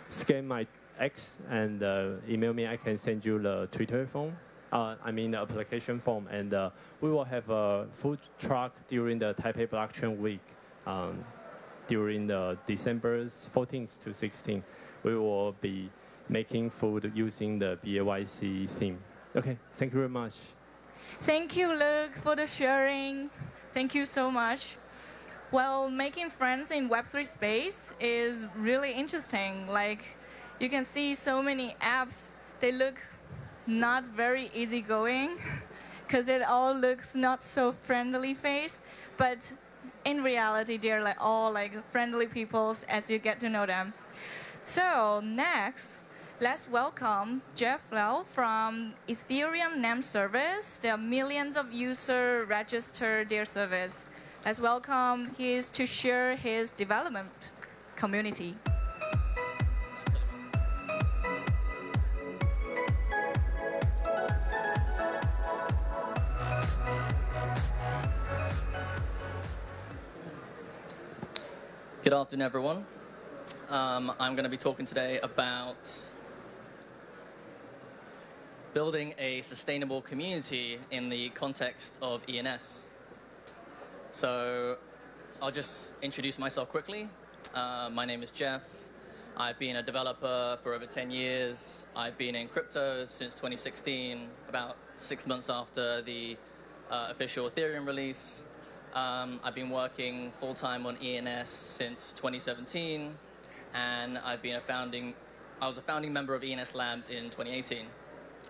scan my X and email me. I can send you the Twitter form, the application form. And we will have a food truck during the Taipei Blockchain Week during the December 14th to 16th. We will be making food using the BAYC theme. Okay, thank you very much. Thank you, Luke, for the sharing. Thank you so much. Well, making friends in Web3 space is really interesting. Like, you can see so many apps, they look not very easygoing because it all looks not so friendly face, but in reality, they're like all like friendly people as you get to know them. So next, let's welcome Jeff Lau from Ethereum Name Service. There are millions of users registered their service. Let's welcome him to share his development community. Good afternoon, everyone. I'm going to be talking today about building a sustainable community in the context of ENS. So I'll just introduce myself quickly. My name is Jeff. I've been a developer for over 10 years. I've been in crypto since 2016, about 6 months after the official Ethereum release. I've been working full-time on ENS since 2017, and I was a founding member of ENS Labs in 2018.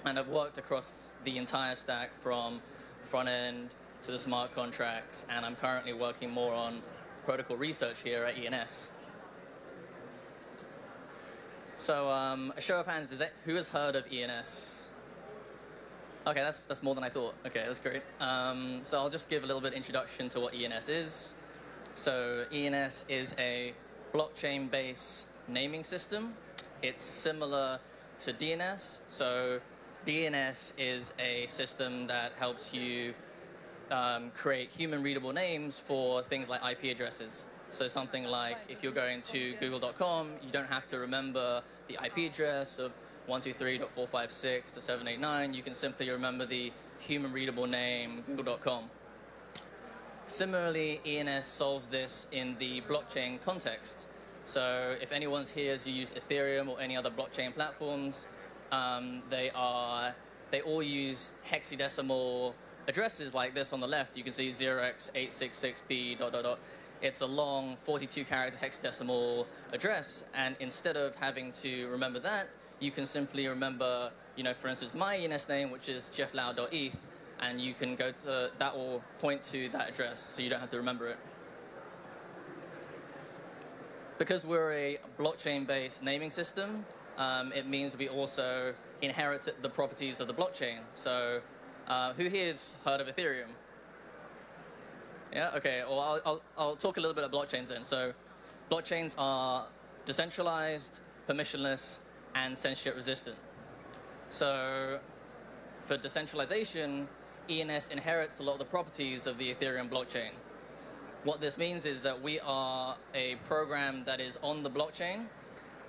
And I've worked across the entire stack from front end to the smart contracts, and I'm currently working more on protocol research here at ENS. So a show of hands, who has heard of ENS? Okay, that's more than I thought. Okay, that's great. So I'll just give a little bit of introduction to what ENS is. So ENS is a blockchain-based naming system. It's similar to DNS. So DNS is a system that helps you create human-readable names for things like IP addresses. So something like if you're going to google.com, you don't have to remember the IP address of 123.456.789. You can simply remember the human-readable name google.com. Similarly, ENS solves this in the blockchain context. So if anyone's here has used Ethereum or any other blockchain platforms, they all use hexadecimal addresses like this on the left. You can see 0x866b ... It's a long 42-character hexadecimal address, and instead of having to remember that, you can simply remember, for instance, my ENS name, which is jefflau.eth, and you can go to that will point to that address, so you don't have to remember it. Because we're a blockchain-based naming system, it means we also inherit the properties of the blockchain. So, who here's heard of Ethereum? Yeah, okay, well, I'll talk a little bit about blockchains then. So blockchains are decentralized, permissionless, and censorship resistant. So for decentralization, ENS inherits a lot of the properties of the Ethereum blockchain. What this means is that we are a program that is on the blockchain,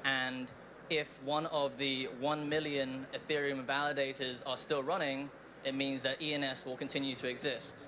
and if one of the 1 million Ethereum validators are still running, it means that ENS will continue to exist.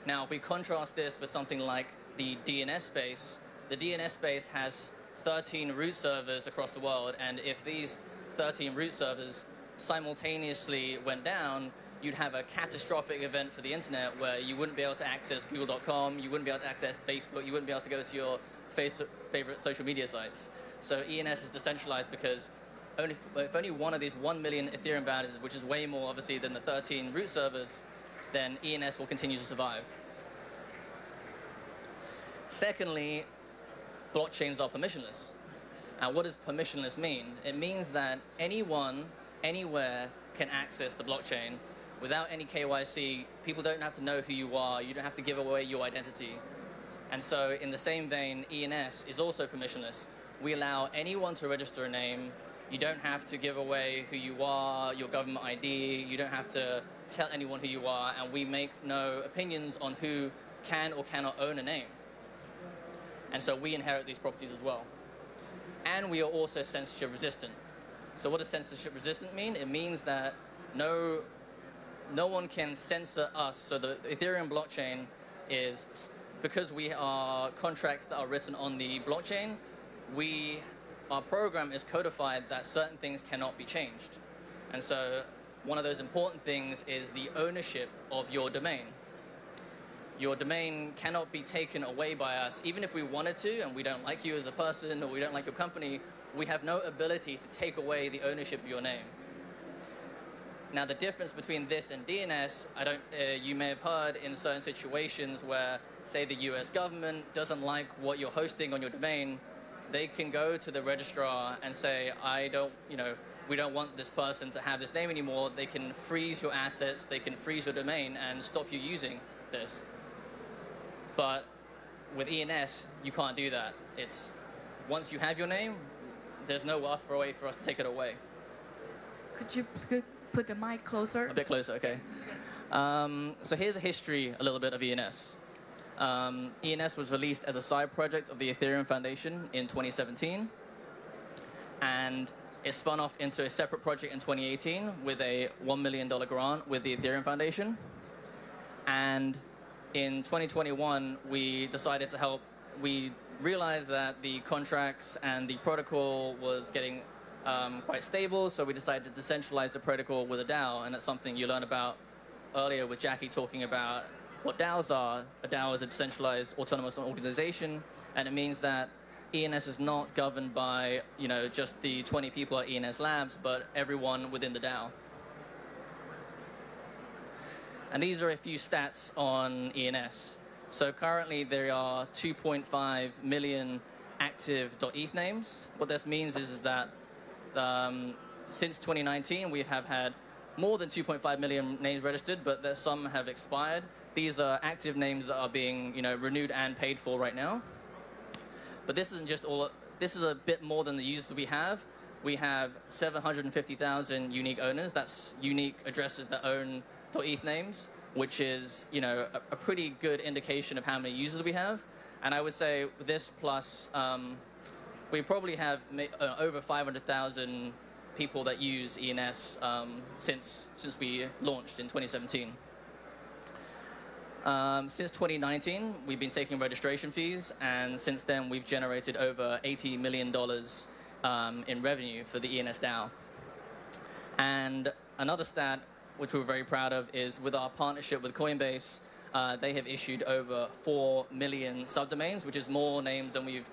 Now, if we contrast this with something like the DNS space, the DNS space has 13 root servers across the world, and if these 13 root servers simultaneously went down, you'd have a catastrophic event for the internet where you wouldn't be able to access google.com, you wouldn't be able to access Facebook, you wouldn't be able to go to your favorite social media sites. So ENS is decentralized because if only one of these 1 million Ethereum validators, which is way more obviously than the 13 root servers, then ENS will continue to survive. Secondly, blockchains are permissionless. Now, what does permissionless mean? It means that anyone, anywhere, can access the blockchain without any KYC. People don't have to know who you are. You don't have to give away your identity. And so, in the same vein, ENS is also permissionless. We allow anyone to register a name. You don't have to give away who you are, your government ID. You don't have to tell anyone who you are, and we make no opinions on who can or cannot own a name. And so we inherit these properties as well. And we are also censorship resistant. So what does censorship resistant mean? It means that no one can censor us. So the Ethereum blockchain is, because we are contracts that are written on the blockchain, our program is codified that certain things cannot be changed. And so one of those important things is the ownership of your domain. Your domain cannot be taken away by us. Even if we wanted to, and we don't like you as a person, or we don't like your company, we have no ability to take away the ownership of your name. Now, the difference between this and DNS, you may have heard in certain situations where, say, the US government doesn't like what you're hosting on your domain, they can go to the registrar and say, we don't want this person to have this name anymore. They can freeze your assets, they can freeze your domain and stop you using this. But with ENS, you can't do that. It's once you have your name, there's no other way for us to take it away. Could you put the mic closer? A bit closer, okay. So here's a history, a little bit of ENS. ENS was released as a side project of the Ethereum Foundation in 2017. And it spun off into a separate project in 2018 with a $1 million grant with the Ethereum Foundation. And in 2021, we decided to help. We realized that the contracts and the protocol was getting quite stable, so we decided to decentralize the protocol with a DAO, and that's something you learned about earlier with Jacky talking about what DAOs are. A DAO is a decentralized autonomous organization, and it means that ENS is not governed by, just the 20 people at ENS Labs, but everyone within the DAO. And these are a few stats on ENS. So currently there are 2.5 million active .eth names. What this means is that since 2019, we have had more than 2.5 million names registered, but some have expired. These are active names that are being renewed and paid for right now. But this isn't just all. This is a bit more than the users we have. We have 750,000 unique owners. That's unique addresses that own .eth names, which is a pretty good indication of how many users we have. And I would say this plus we probably have over 500,000 people that use ENS since we launched in 2017. Since 2019, we've been taking registration fees, and since then we've generated over $80 million in revenue for the ENS DAO. And another stat which we're very proud of is with our partnership with Coinbase, they have issued over 4 million subdomains, which is more names than we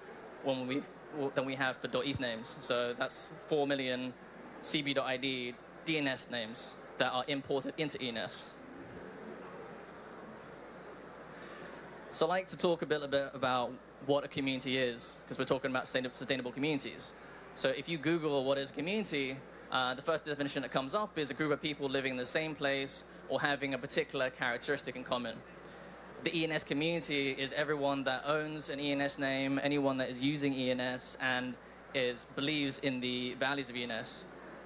have for .eth names. So that's 4 million cb.id DNS names that are imported into ENS. So I'd like to talk a bit about what a community is, because we're talking about sustainable communities. So if you Google what is a community, the first definition that comes up is a group of people living in the same place or having a particular characteristic in common. The ENS community is everyone that owns an ENS name, anyone that is using ENS and believes in the values of ENS.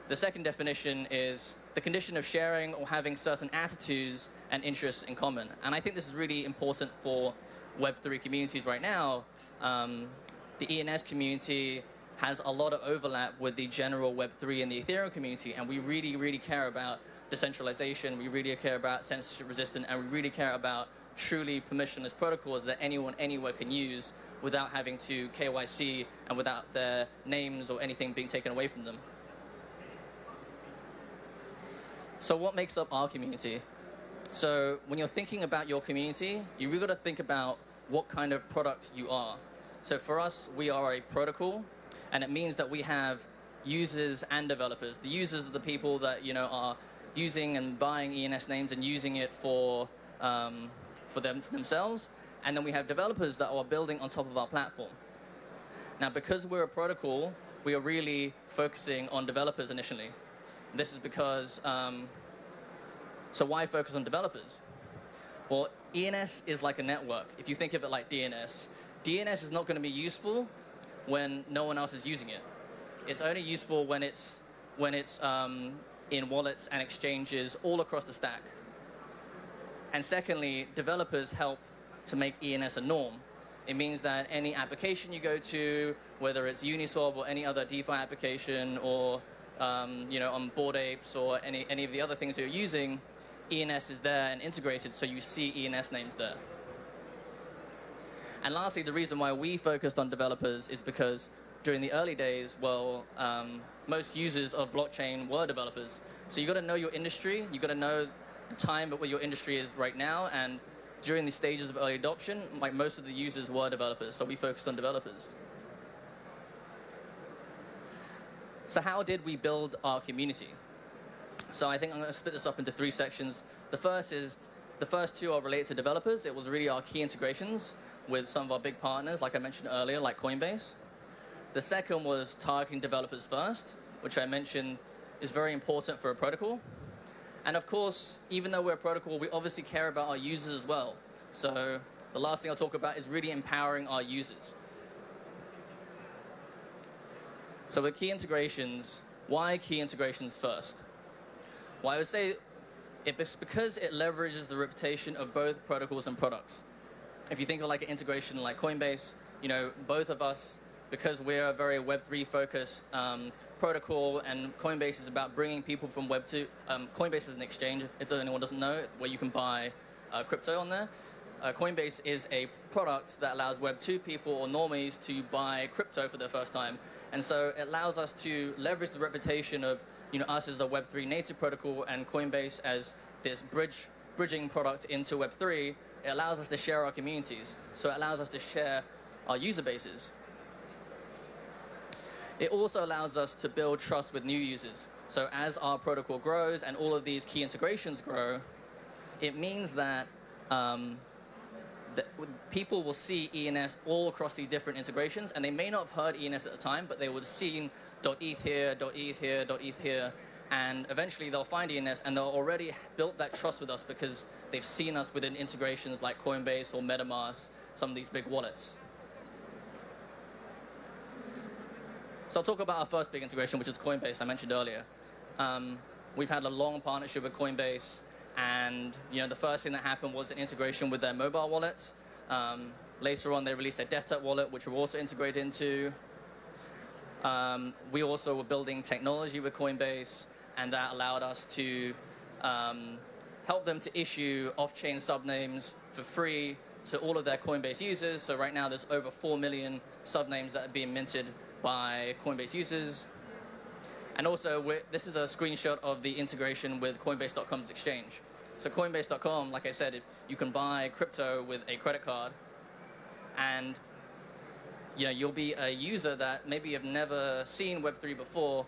The second definition is the condition of sharing or having certain attitudes and interests in common. And I think this is really important for Web3 communities right now. The ENS community has a lot of overlap with the general Web3 and the Ethereum community, and we really, really care about decentralization, we really care about censorship resistance, and we really care about truly permissionless protocols that anyone anywhere can use without having to KYC and without their names or anything being taken away from them. So what makes up our community? So when you're thinking about your community, you really got to think about what kind of product you are. So for us, we are a protocol, and it means that we have users and developers. The users are the people that are using and buying ENS names and using it for themselves, and then we have developers that are building on top of our platform. Now, because we're a protocol, we are really focusing on developers initially. This is because, so why focus on developers? Well, ENS is like a network. If you think of it like DNS, DNS is not going to be useful when no one else is using it. It's only useful when it's in wallets and exchanges all across the stack. And secondly, developers help to make ENS a norm. It means that any application you go to, whether it's Uniswap or any other DeFi application, or on Bored Apes or any of the other things you're using, ENS is there and integrated, so you see ENS names there. And lastly, the reason why we focused on developers is because during the early days, most users of blockchain were developers. So you got to know your industry, you got to know the time where your industry is right now, and during the stages of early adoption, most of the users were developers, so we focused on developers. So how did we build our community? So I think I'm going to split this up into 3 sections. The first 2 are related to developers. It was really our key integrations with some of our big partners, like I mentioned earlier, like Coinbase. The second was targeting developers first, which I mentioned is very important for a protocol. And of course, even though we're a protocol, we obviously care about our users as well. So the last thing I'll talk about is really empowering our users. So with key integrations, why key integrations first? Well, I would say it's because it leverages the reputation of both protocols and products. If you think of like an integration like Coinbase, both of us, because we're a very Web3 focused protocol, and Coinbase is about bringing people from Web2. Coinbase is an exchange, if anyone doesn't know, where you can buy crypto on there. Coinbase is a product that allows Web 2 people or normies to buy crypto for the first time. And so it allows us to leverage the reputation of us as a Web 3 native protocol and Coinbase as this bridging product into Web 3. It allows us to share our communities. So it allows us to share our user bases. It also allows us to build trust with new users. So as our protocol grows and all of these key integrations grow, it means that people will see ENS all across these different integrations, and they may not have heard ENS at the time, but they would have seen .eth here, .eth here, .eth here, and eventually they'll find ENS, and they'll already built that trust with us because they've seen us within integrations like Coinbase or MetaMask, some of these big wallets. So I'll talk about our first big integration, which is Coinbase, I mentioned earlier. We've had a long partnership with Coinbase, and the first thing that happened was an integration with their mobile wallets. Later on, they released a desktop wallet, which we're also integrated into. We also were building technology with Coinbase, and that allowed us to help them to issue off-chain subnames for free to all of their Coinbase users. So right now, there's over 4 million subnames that are being minted by Coinbase users. And also, this is a screenshot of the integration with Coinbase.com's exchange. So Coinbase.com, like I said, if you can buy crypto with a credit card, and you'll be a user that maybe have never seen Web3 before,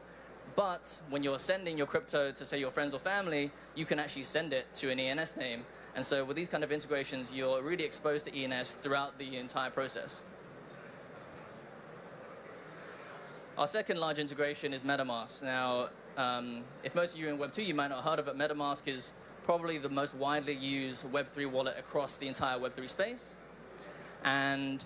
but when you're sending your crypto to, say, your friends or family, you can actually send it to an ENS name. And so with these kind of integrations, you're really exposed to ENS throughout the entire process. Our second large integration is MetaMask. Now, if most of you are in Web2, you might not have heard of it. MetaMask is probably the most widely used Web3 wallet across the entire Web3 space. And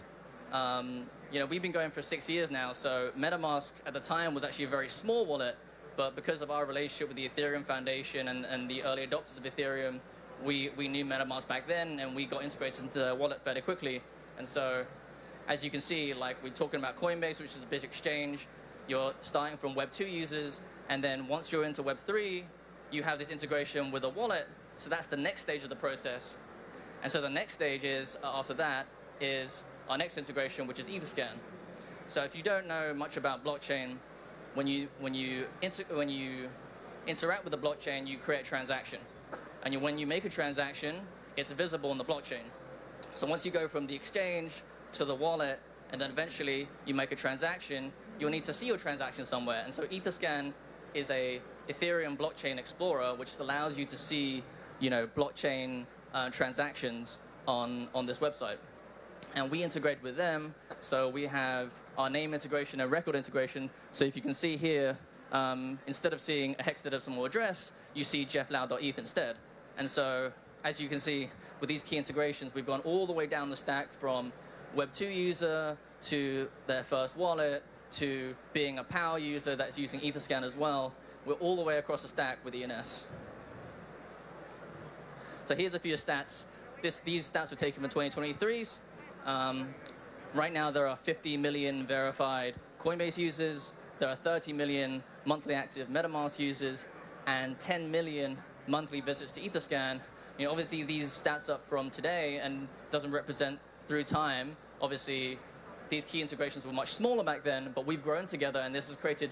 we've been going for 6 years now, so MetaMask at the time was actually a very small wallet, but because of our relationship with the Ethereum Foundation and the early adopters of Ethereum, we knew MetaMask back then, and we got integrated into the wallet fairly quickly. And so, as you can see, like we're talking about Coinbase, which is a big exchange, you're starting from Web 2 users, and then once you're into Web 3, you have this integration with a wallet, so that's the next stage of the process. And so the next stage is, after that, is our next integration, which is Etherscan. So if you don't know much about blockchain, when you interact with the blockchain, you create a transaction. And when you make a transaction, it's visible on the blockchain. So once you go from the exchange to the wallet, and then eventually you make a transaction, you'll need to see your transaction somewhere. And so Etherscan is a Ethereum blockchain explorer, which allows you to see, blockchain transactions on this website. And we integrate with them, so we have our name integration and record integration. So if you can see here, instead of seeing a hexadecimal address, you see jefflau.eth instead. And so, as you can see, with these key integrations, we've gone all the way down the stack from Web 2 user to their first wallet to being a power user that's using Etherscan as well. We're all the way across the stack with ENS. So here's a few stats. These stats were taken from 2023s. Right now, there are 50 million verified Coinbase users. There are 30 million monthly active MetaMask users and 10 million monthly visits to Etherscan. Obviously, these stats are from today and doesn't represent through time. Obviously, these key integrations were much smaller back then, but we've grown together, and this has created,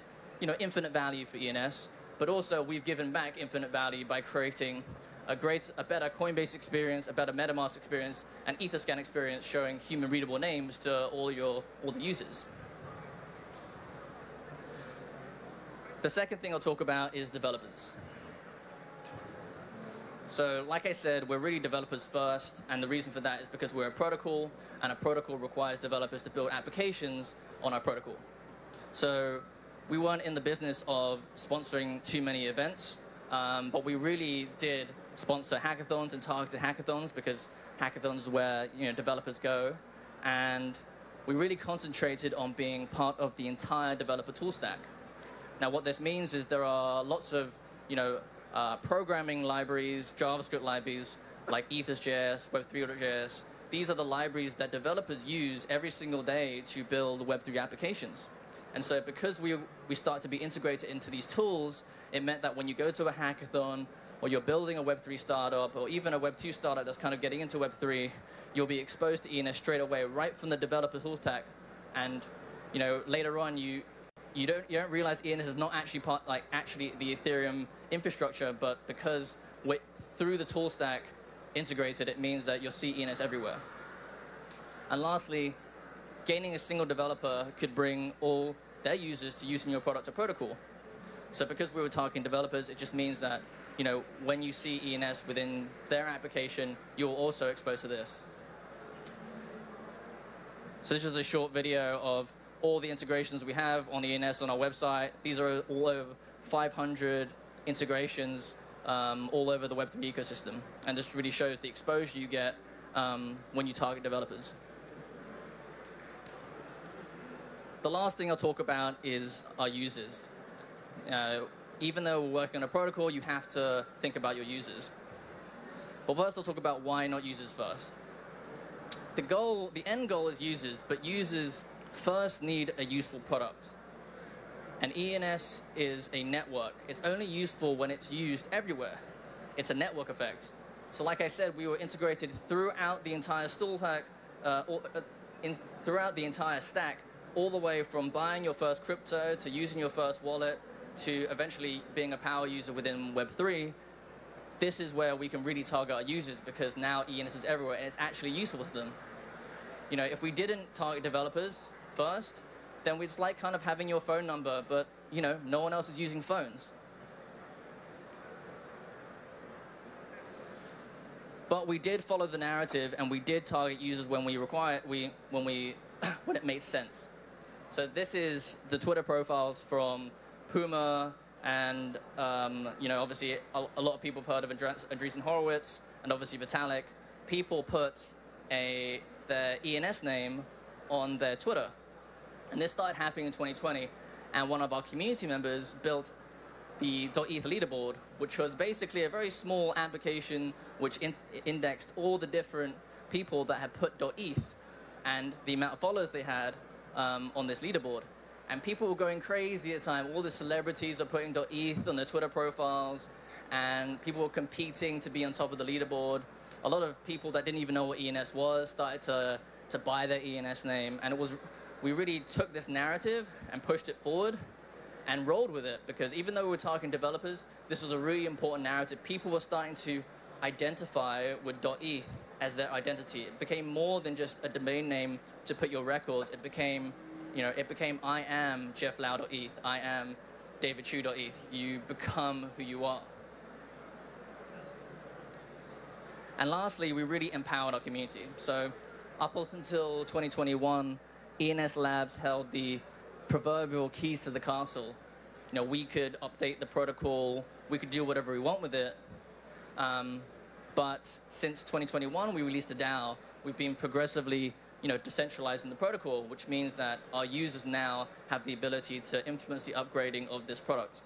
infinite value for ENS. But also, we've given back infinite value by creating a better Coinbase experience, a better MetaMask experience, and Etherscan experience, showing human-readable names to all the users. The second thing I'll talk about is developers. So, like I said, we're really developers first, and the reason for that is because we're a protocol, and a protocol requires developers to build applications on our protocol. So, we weren't in the business of sponsoring too many events, but we really did sponsor hackathons and targeted hackathons, because hackathons is where developers go, and we really concentrated on being part of the entire developer tool stack. Now, what this means is there are lots of programming libraries, JavaScript libraries like Ethers.js, Web3.js. These are the libraries that developers use every single day to build Web3 applications. And so because we start to be integrated into these tools, it meant that when you go to a hackathon or you're building a Web3 startup, or even a Web2 startup that's kind of getting into Web3, you'll be exposed to ENS straight away, right from the developer tool stack. And later on, you don't realize ENS is not actually actually the Ethereum infrastructure, but because through the tool stack integrated, it means that you'll see ENS everywhere. And lastly, gaining a single developer could bring all their users to using your product or protocol. So because we were targeting developers, it just means that when you see ENS within their application, you're also exposed to this. So this is a short video of all the integrations we have on ENS on our website. These are all over 500 integrations all over the Web3 ecosystem. And this really shows the exposure you get when you target developers. The last thing I'll talk about is our users. Even though we're working on a protocol, you have to think about your users. But first, I'll talk about why not users first. The end goal is users, but users first need a useful product. And ENS is a network. It's only useful when it's used everywhere. It's a network effect. So like I said, we were integrated throughout the entire stack, throughout the entire stack, all the way from buying your first crypto to using your first wallet to eventually being a power user within Web3. This is where we can really target our users, because now ENS is everywhere and it's actually useful to them. If we didn't target developers first, then it's like kind of having your phone number, but no one else is using phones. But we did follow the narrative, and we did target users when when it made sense. So this is the Twitter profiles from Puma, and obviously a lot of people have heard of Andreessen Horowitz, and obviously Vitalik. People put their ENS name on their Twitter. And this started happening in 2020, and one of our community members built the .eth leaderboard, which was basically a very small application which indexed all the different people that had put .eth and the amount of followers they had on this leaderboard. And people were going crazy at the time. All the celebrities are putting .eth on their Twitter profiles, and people were competing to be on top of the leaderboard. A lot of people that didn't even know what ENS was started to buy their ENS name, and we really took this narrative and pushed it forward and rolled with it, because even though we were targeting developers, this was a really important narrative. People were starting to identify with .eth as their identity. It became more than just a domain name to put your records. It became, I am Jeff Lau.eth, I am David Chu.eth. You become who you are. And lastly, we really empowered our community. So up until 2021, ENS Labs held the proverbial keys to the castle. We could update the protocol, we could do whatever we want with it. But since 2021, we released the DAO. We've been progressively, decentralizing the protocol, which means that our users now have the ability to influence the upgrading of this product.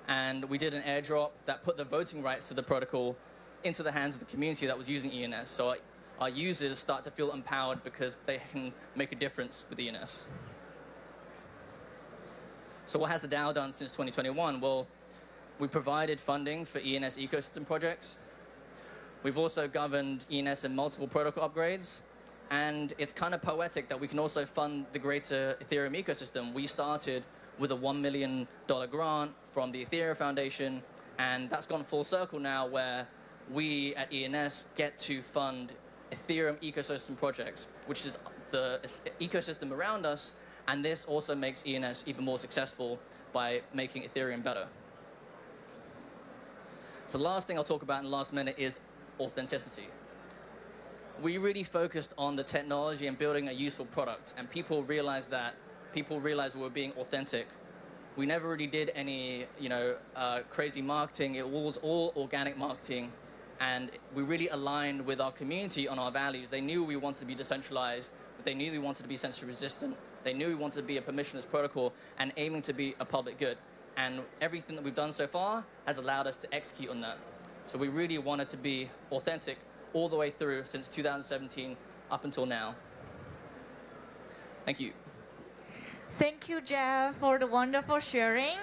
And we did an airdrop that put the voting rights to the protocol into the hands of the community that was using ENS. So our users start to feel empowered because they can make a difference with ENS. So what has the DAO done since 2021? Well, we provided funding for ENS ecosystem projects. We've also governed ENS in multiple protocol upgrades. And it's kind of poetic that we can also fund the greater Ethereum ecosystem. We started with a $1 million grant from the Ethereum Foundation, and that's gone full circle now, where we at ENS get to fund Ethereum ecosystem projects, which is the ecosystem around us, and this also makes ENS even more successful by making Ethereum better. So the last thing I'll talk about in the last minute is authenticity. We really focused on the technology and building a useful product, and people realized we were being authentic. We never really did any, crazy marketing. It was all organic marketing, and we really aligned with our community on our values. They knew we wanted to be decentralized, but they knew we wanted to be censorship resistant. They knew we wanted to be a permissionless protocol and aiming to be a public good. And everything that we've done so far has allowed us to execute on that. So we really wanted to be authentic all the way through since 2017 up until now. Thank you. Thank you, Jeff, for the wonderful sharing.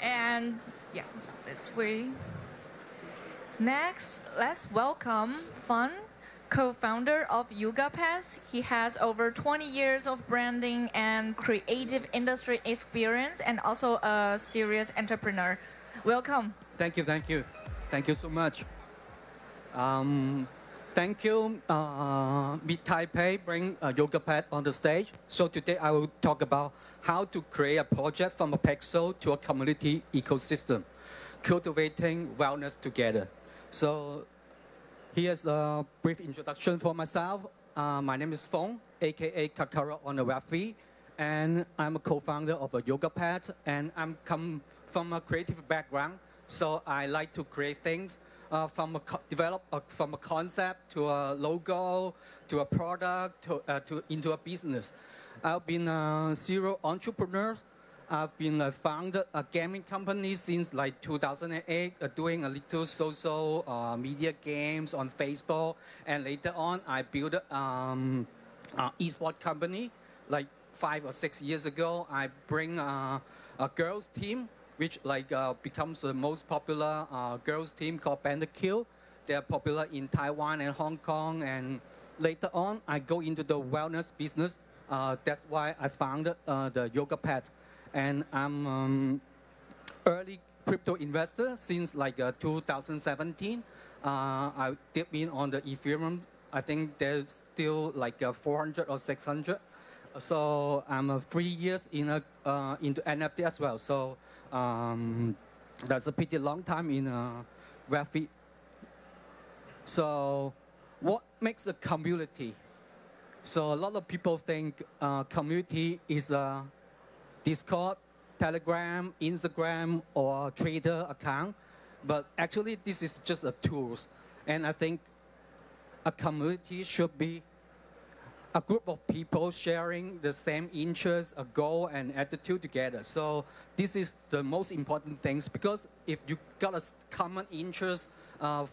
And yeah, it's really Next, let's welcome Fun, co-founder of YogaPetz. He has over 20 years of branding and creative industry experience and also a serious entrepreneur. Welcome. Thank you, thank you. Thank you so much. Thank you, Meet Taipei, bring YogaPetz on the stage. So today I will talk about how to create a project from a pixel to a community ecosystem, cultivating wellness together. So here's a brief introduction for myself. My name is Fung, aka Kakara on the web feed, and I'm a co-founder of YogaPetz, and I'm come from a creative background. So I like to create things develop from a concept to a logo, to a product, into a business. I've been a serial entrepreneur. I've been founded a gaming company since like 2008, doing a little social media games on Facebook. And later on, I built an esports company. Like 5 or 6 years ago, I bring a girls team, which becomes the most popular girls team called BAYC. They're popular in Taiwan and Hong Kong. And later on, I go into the wellness business. That's why I founded the YogaPetz. And I'm early crypto investor since 2017. I've been on the Ethereum. I think there's still 400 or 600. So I'm 3 years into NFT as well. So that's a pretty long time in Web3. So what makes a community? So a lot of people think community is a Discord, Telegram, Instagram, or Twitter account. But actually, this is just a tool. And I think a community should be a group of people sharing the same interests, a goal, and attitude together. So this is the most important things, because if you got a common interest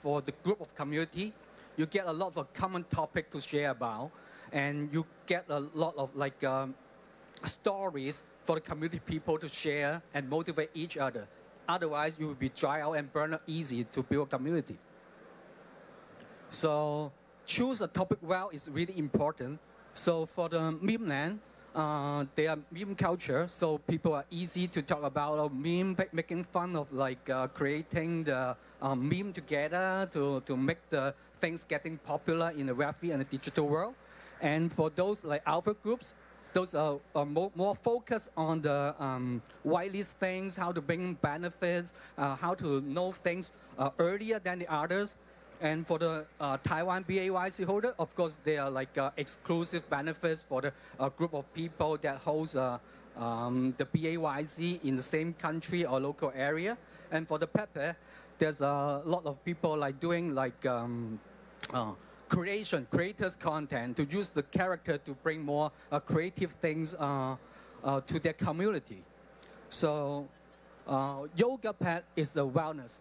for the group of community, you get a lot of common topic to share about, and you get a lot of stories for the community people to share and motivate each other. Otherwise, you will be dry out and burn out easy to build a community. So choose a topic well is really important. So for the meme land, they are meme culture, so people are easy to talk about meme, making fun of creating the meme together to make the things getting popular in the Web3 and the digital world. And for those alpha groups, those are more focused on the whitelist things, how to bring benefits, how to know things earlier than the others. And for the Taiwan BAYC holder, of course, they are exclusive benefits for the group of people that holds the BAYC in the same country or local area. And for the Pepe, there's a lot of people doing creators content to use the character to bring more creative things to their community. So YogaPetz is the wellness.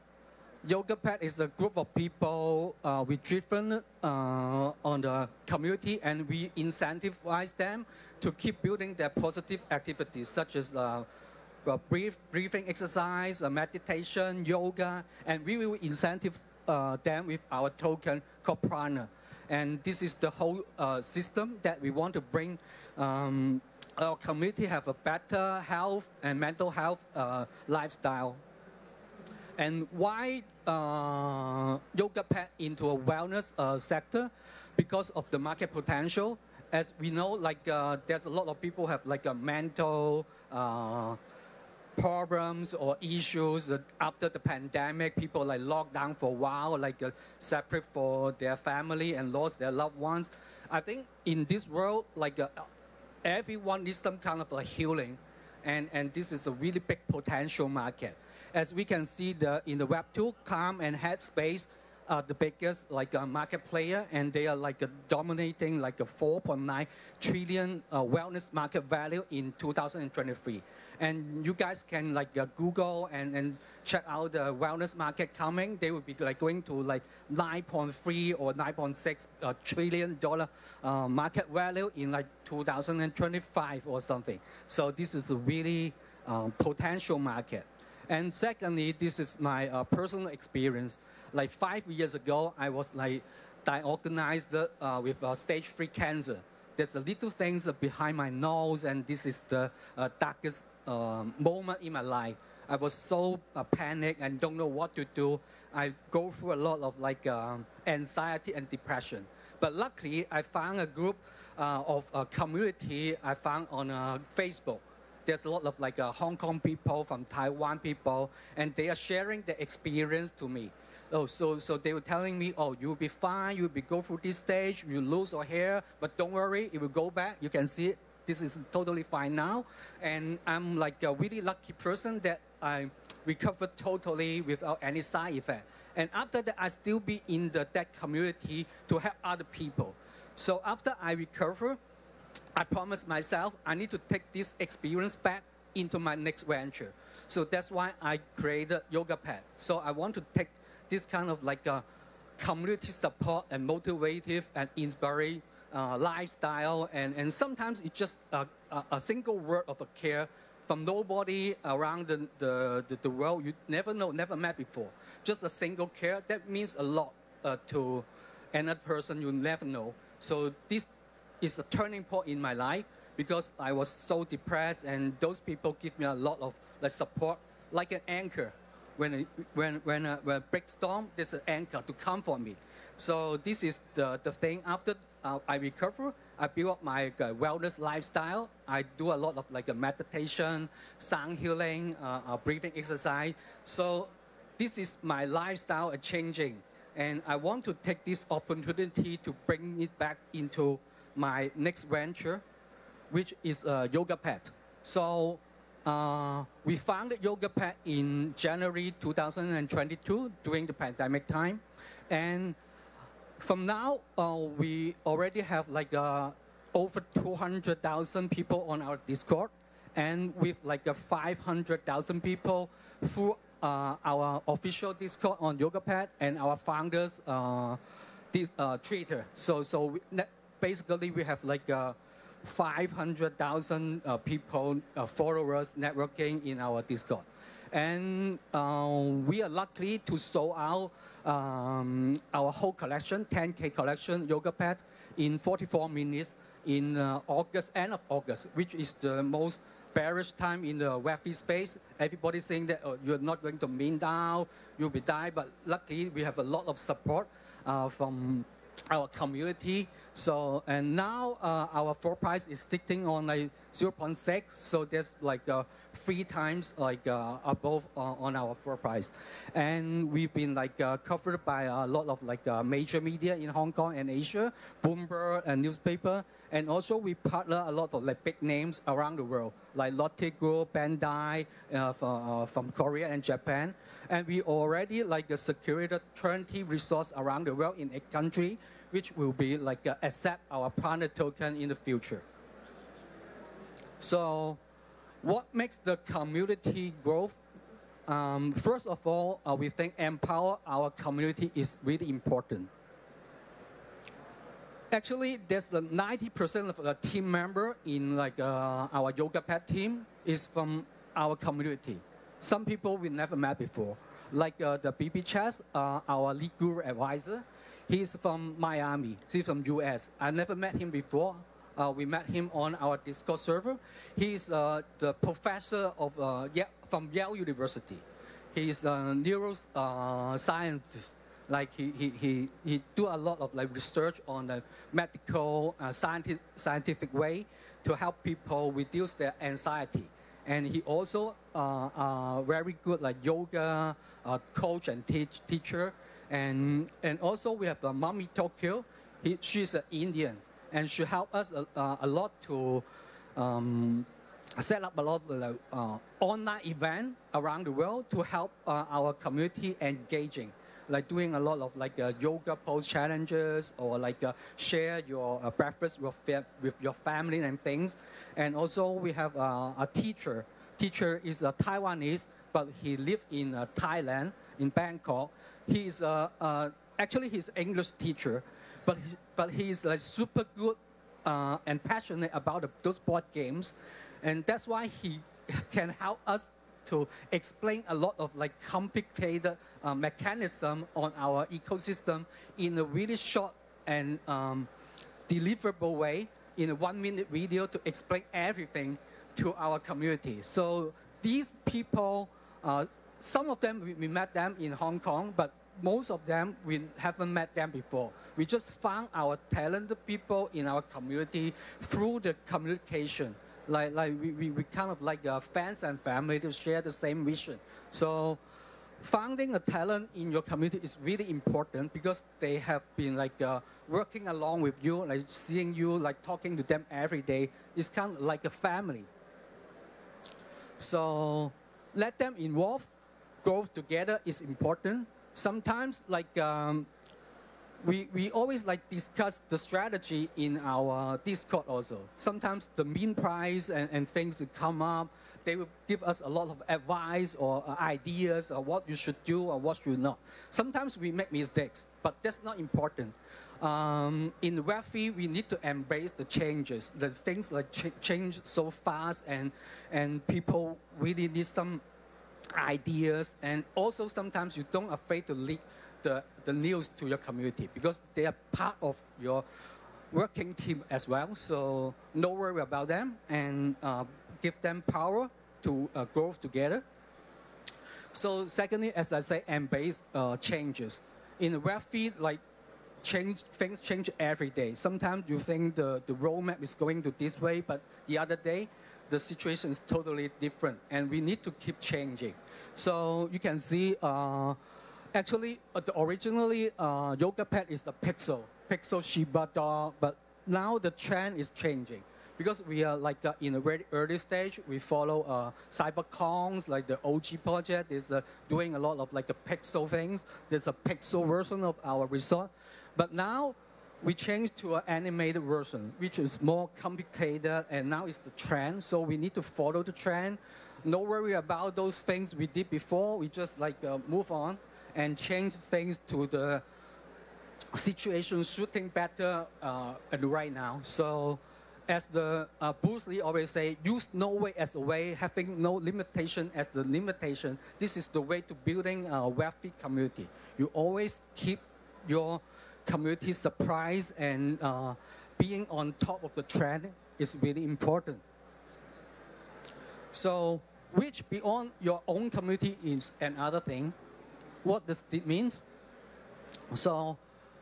YogaPetz is a group of people we driven on the community, and we incentivize them to keep building their positive activities, such as breathing exercise, meditation, yoga, and we will incentive them with our token called Prana. And this is the whole system that we want to bring our community have a better health and mental health lifestyle. And why YogaPetz into a wellness sector? Because of the market potential. As we know, there's a lot of people have a mental problems or issues after the pandemic. People locked down for a while, separate for their family and lost their loved ones. I think in this world, everyone needs some kind of healing, and this is a really big potential market. As we can see in the Web2, Calm and Headspace are the biggest market player, and they are dominating a 4.9 trillion wellness market value in 2023. And you guys can Google and check out the wellness market coming. They will be going to 9.3 or 9.6 trillion dollar market value in 2025 or something. So this is a really potential market. And secondly, this is my personal experience. Like 5 years ago, I was like diagnosed with stage 3 cancer. There's a little things behind my nose, and this is the darkest moment in my life. I was so panicked and don't know what to do. I go through a lot of like anxiety and depression. But luckily, I found a group of a community I found on Facebook. There's a lot of like Hong Kong people, from Taiwan people, and they are sharing their experience to me. Oh, so they were telling me, oh, you'll be fine, you'll be go through this stage, you lose your hair, but don't worry, it will go back. You can see it. This is totally fine now. And I'm like a really lucky person that I recovered totally without any side effect. And after that, I still be in that community to help other people. So after I recover, I promised myself I need to take this experience back into my next venture. So that's why I created YogaPetz. So I want to take this kind of like a community support and motivative and inspiring lifestyle. And sometimes it's just a single word of a care from nobody around the world you never know, never met before. Just a single care, that means a lot to another person you never know. So this is a turning point in my life because I was so depressed, and those people give me a lot of like support, like an anchor. When a big storm, there's an anchor to comfort me. So this is the thing. After I recover, I build up my wellness lifestyle. I do a lot of like a meditation, sound healing, breathing exercise. So this is my lifestyle changing. And I want to take this opportunity to bring it back into my next venture, which is YogaPetz. So we founded YogaPetz in January 2022 during the pandemic time. And from now, we already have like over 200,000 people on our Discord, and with like 500,000 people through our official Discord on YogaPetz and our founders Twitter. So basically we have like 500,000 people, followers, networking in our Discord. And we are lucky to sold out our whole collection, 10K collection, YogaPetz, in 44 minutes in August, end of August, which is the most bearish time in the Web3 space. Everybody's saying that you're not going to mint down, you'll be die, but luckily we have a lot of support from our community. So, and now our floor price is sitting on like 0.6, so there's like 3 times like above on our floor price. And we've been like covered by a lot of like major media in Hong Kong and Asia, Bloomberg and newspaper. And also we partner a lot of like big names around the world, like Lotte Group, Bandai from Korea and Japan. And we already like secured 20 resorts around the world in 8 countries, which will be like accept our partner token in the future. So what makes the community growth? First of all, we think empower our community is really important. Actually, there's the 90% of the team member in like our YogaPetz team is from our community. Some people we never met before, like the BB Chess, our lead guru advisor. He's from Miami. He's from US. I never met him before. We met him on our Discord server. He's the professor of from Yale University. He's a neuroscientist. Like he do a lot of like research on the medical scientific way to help people reduce their anxiety. And he also very good like yoga coach and teacher. And also we have Mommy Tokyo. She's an Indian, and she helped us a lot to set up a lot of online event around the world to help our community engaging, like doing a lot of like yoga pose challenges, or like share your breakfast with your family and things. And also we have a teacher. Teacher is a Taiwanese, but he lives in Thailand, in Bangkok. He's actually he's English teacher, but he's like super good and passionate about those board games, and that's why he can help us to explain a lot of like complicated mechanism on our ecosystem in a really short and deliverable way in a 1-minute video to explain everything to our community. So these people, some of them, we met them in Hong Kong, but most of them, we haven't met them before. We just found our talented people in our community through the communication. Like we kind of like fans and family to share the same vision. So finding a talent in your community is really important because they have been like working along with you, like seeing you, like talking to them every day. It's kind of like a family. So let them involve, grow together is important. Sometimes like we always like discuss the strategy in our Discord also. Sometimes the mean price and things that come up, they will give us a lot of advice or ideas or what you should do or what should not. Sometimes we make mistakes, but that's not important. In Web3, we need to embrace the changes. The things like change so fast and people really need some ideas. And also sometimes you don't afraid to leak the news to your community because they are part of your working team as well. So no worry about them and give them power to grow together. So secondly, as I say, embrace changes. In Web3, like things change every day. Sometimes you think the roadmap is going to this way, but the other day, the situation is totally different, and we need to keep changing. So you can see, actually, originally, YogaPetz is the pixel Shiba doll, but now the trend is changing. Because we are like in a very early stage, we follow CyberCons, like the OG project is doing a lot of like the pixel things. There's a pixel version of our resort. But now we changed to an animated version, which is more complicated, and now it's the trend. So we need to follow the trend. No worry about those things we did before. We just like move on and change things to the situation suiting better right now. So as the Bruce Lee always say, use no way as a way, having no limitation as the limitation. This is the way to building a Web3 community. You always keep your community surprised, and being on top of the trend is really important. So, which beyond your own community is another thing. What does it mean? So,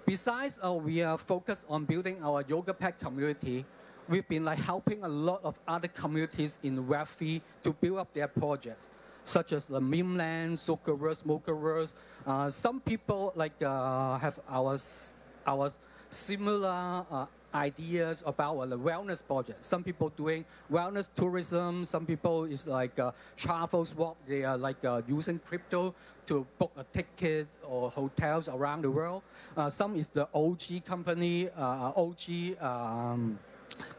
besides we are focused on building our YogaPetz community, we've been like helping a lot of other communities in Web3 to build up their projects, such as the Meme Land, Zuckerverse, Mochaverse. Some people like have our similar ideas about the wellness project. Some people doing wellness tourism. Some people is like travel swap. They are like using crypto to book a ticket or hotels around the world. Some is the OG company,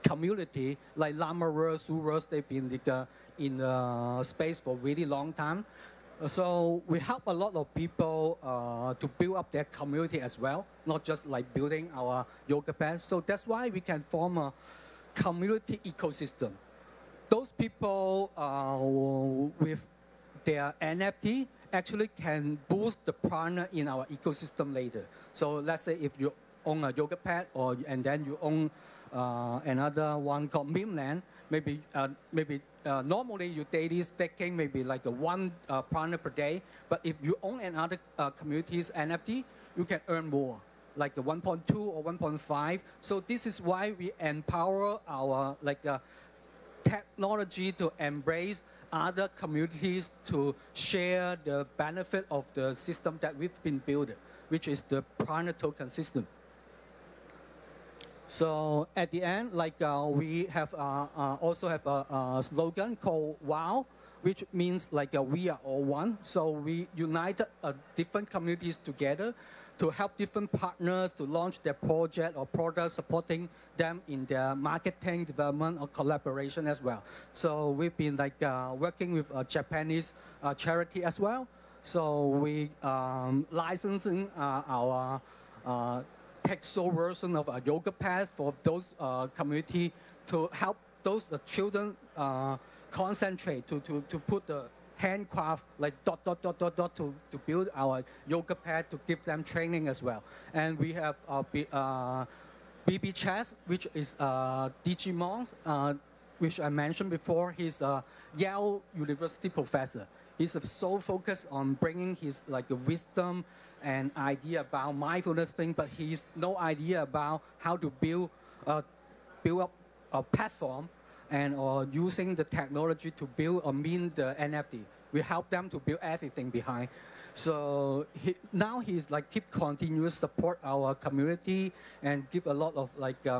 community like Llamaverse, Suverse. They've been like, in the space for a really long time. So we help a lot of people to build up their community as well, not just like building our YogaPetz. So that's why we can form a community ecosystem. Those people with their NFT actually can boost the partner in our ecosystem later. So let's say if you own a YogaPetz and then you own another one called Meme Land, maybe normally your daily staking maybe like one partner per day, but if you own another community's NFT, you can earn more, like 1.2 or 1.5. So this is why we empower our technology to embrace other communities to share the benefit of the system that we've been building, which is the partner token system. So at the end, we have also have a slogan called WOW, which means we are all one. So we united different communities together to help different partners to launch their project or product, supporting them in their marketing, development, or collaboration as well. So we've been working with a Japanese charity as well. So we licensing our pixel version of a YogaPetz for those community to help those children concentrate to put the handcraft, like to build our yoga pad to give them training as well. And we have BB Chess, which is Digimon, which I mentioned before. He's a Yale University professor. He's so focused on bringing his wisdom and idea about mindfulness thing, but he's no idea about how to build up a platform and using the technology to build or mint the NFT. We help them to build everything behind. So now he's keep continuous support our community and give a lot of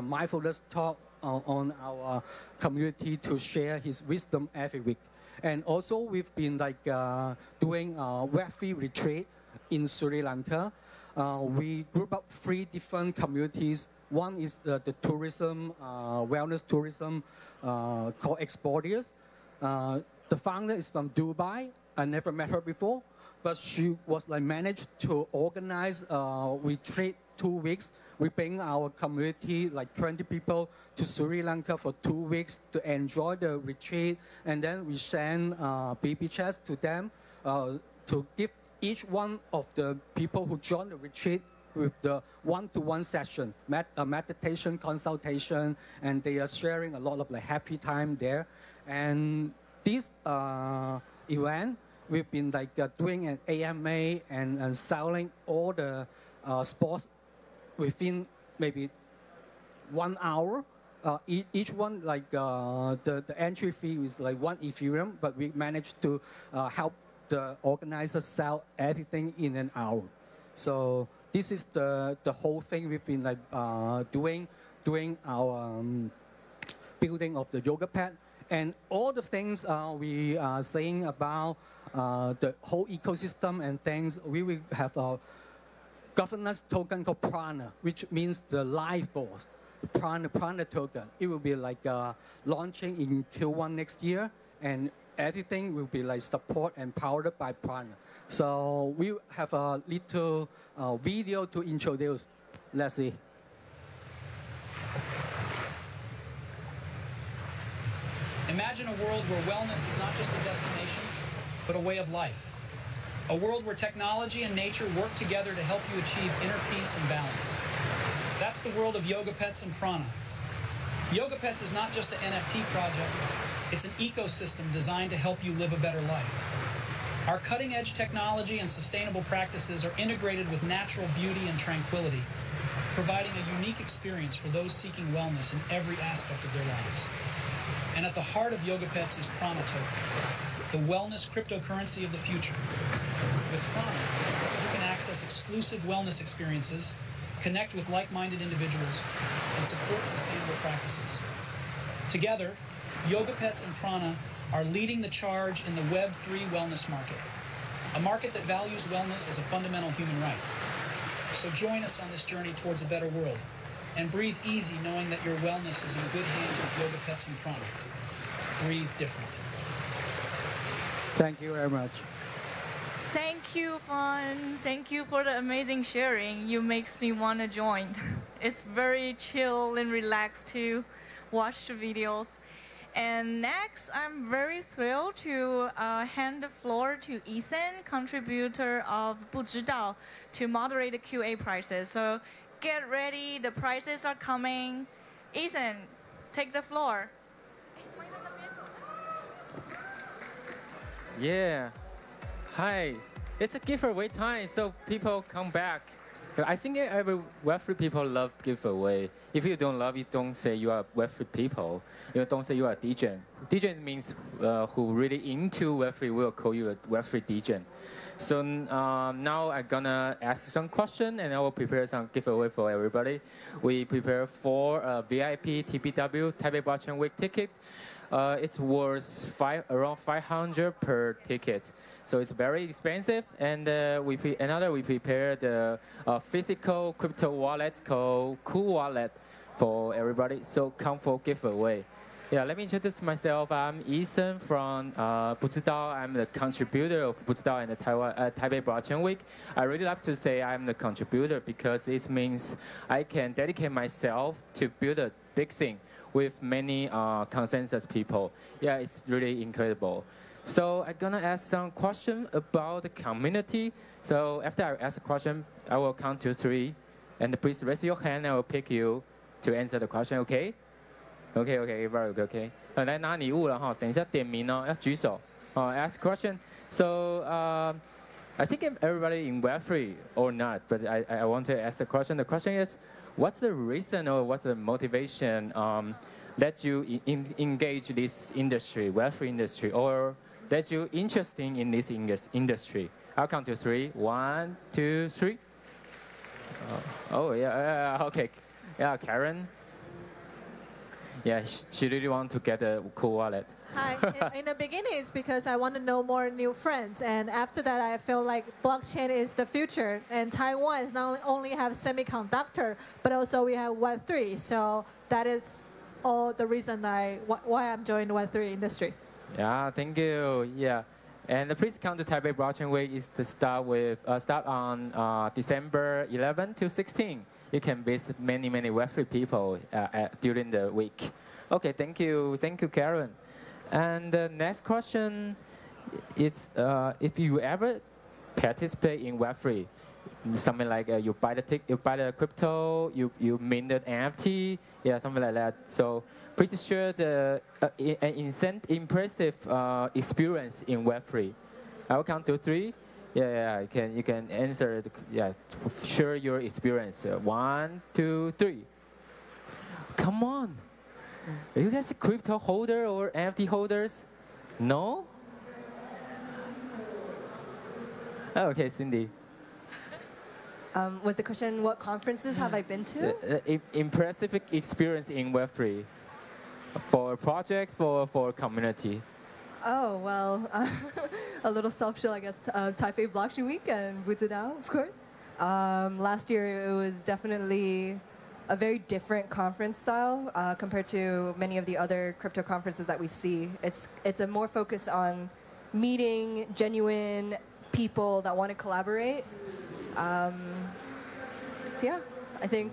mindfulness talk on our community to share his wisdom every week. And also we've been doing a Web3 retreat in Sri Lanka. We group up 3 different communities. One is the tourism, wellness tourism called Exporters. The founder is from Dubai. I never met her before, but she was managed to organize a retreat 2 weeks. We bring our community, 20 people, to Sri Lanka for 2 weeks to enjoy the retreat, and then we send baby chats to them to give each one of the people who join the retreat with the one-to-one session, meditation consultation, and they are sharing a lot of happy time there. And this event, we've been doing an AMA and selling all the sports within maybe 1 hour. Each one, the entry fee is 1 Ethereum, but we managed to help the organizers sell everything in an hour. So this is the whole thing we've been doing our building of the yoga pad. And all the things we are saying about the whole ecosystem and things, we will have a governance token called Prana, which means the life force. The Prana token. It will be launching in Q1 next year, and everything will be support and powered by Prana. So we have a little video to introduce. Let's see. Imagine a world where wellness is not just a destination, but a way of life. A world where technology and nature work together to help you achieve inner peace and balance. That's the world of YogaPetz and Prana. YogaPetz is not just an NFT project, it's an ecosystem designed to help you live a better life. Our cutting-edge technology and sustainable practices are integrated with natural beauty and tranquility, providing a unique experience for those seeking wellness in every aspect of their lives. And at the heart of YogaPetz is Prana Token, the wellness cryptocurrency of the future. With Prana, you can access exclusive wellness experiences, connect with like-minded individuals, and support sustainable practices. Together, YogaPetz and Prana are leading the charge in the Web3 wellness market, a market that values wellness as a fundamental human right. So join us on this journey towards a better world, and breathe easy knowing that your wellness is in good hands with YogaPetz and Prana. Breathe different. Thank you very much. Thank you, Fun. Thank you for the amazing sharing. You makes me want to join. It's very chill and relaxed to watch the videos. And next, I'm very thrilled to hand the floor to Ethan, contributor of Bu Zhi DAO, to moderate the QA prizes. So get ready, the prizes are coming. Ethan, take the floor. Yeah. Hi. It's a giveaway time, so people come back. I think every Web3 people love giveaway. If you don't love it, don't say you are Web3 people. You don't say you are DJ. DJ means who really into Web3 will call you a Web3 DJ. So now I'm gonna ask some question and I will prepare some giveaway for everybody. We prepare 4 VIP TPW Taipei Blockchain Week ticket. It's worth around 500 per ticket, so it's very expensive. And we prepared a physical crypto wallet called Cool Wallet for everybody. So come for giveaway. Yeah, let me introduce myself. I'm Ethan from Bu Zhi DAO. I'm the contributor of Bu Zhi DAO and the Taipei Blockchain Week. I really like to say I'm the contributor because it means I can dedicate myself to build a big thing with many consensus people. Yeah, it's really incredible. So I'm gonna ask some question about the community. So after I ask a question, I will count to 3, and please raise your hand. I will pick you to answer the question. Okay? Okay, okay, very good. Okay. 来拿礼物了哈，等一下点名哦，要举手。Ask question. So I think if everybody in Web3 or not, but I want to ask the question. The question is, what's the reason or what's the motivation that you engage this industry, Web3 industry, or that you interested in this industry? I'll count to 3. 1, 2, 3. Oh yeah, okay. Yeah, Karen. Yeah, she really want to get a cool wallet. Hi. In the beginning, it's because I want to know more new friends, and after that, I feel like blockchain is the future. And Taiwan is not only have semiconductor, but also we have Web3. So that is all the reason why I'm joining the Web3 industry. Yeah, thank you. Yeah, and please come to Taipei Blockchain Week is to start on December 11 to 16. You can visit many Web3 people during the week. Okay, thank you, Karen. And the next question is, if you ever participate in Web3, something like you buy the crypto, you mint the NFT, yeah, something like that. So please share the impressive experience in Web3. I will count to 3. Yeah, you can answer. Share your experience. 1, 2, 3. Come on. Are you guys crypto holder or NFT holders? No? Oh, okay, Cindy. Was the question, what conferences have I been to? Impressive experience in Web3 for projects, for community. Oh, well, a little self-show, I guess. Taipei Blockchain Week and Bu Zhi DAO, of course. Last year, it was definitely a very different conference style compared to many of the other crypto conferences that we see. It's a more focus on meeting genuine people that want to collaborate. So yeah, I think.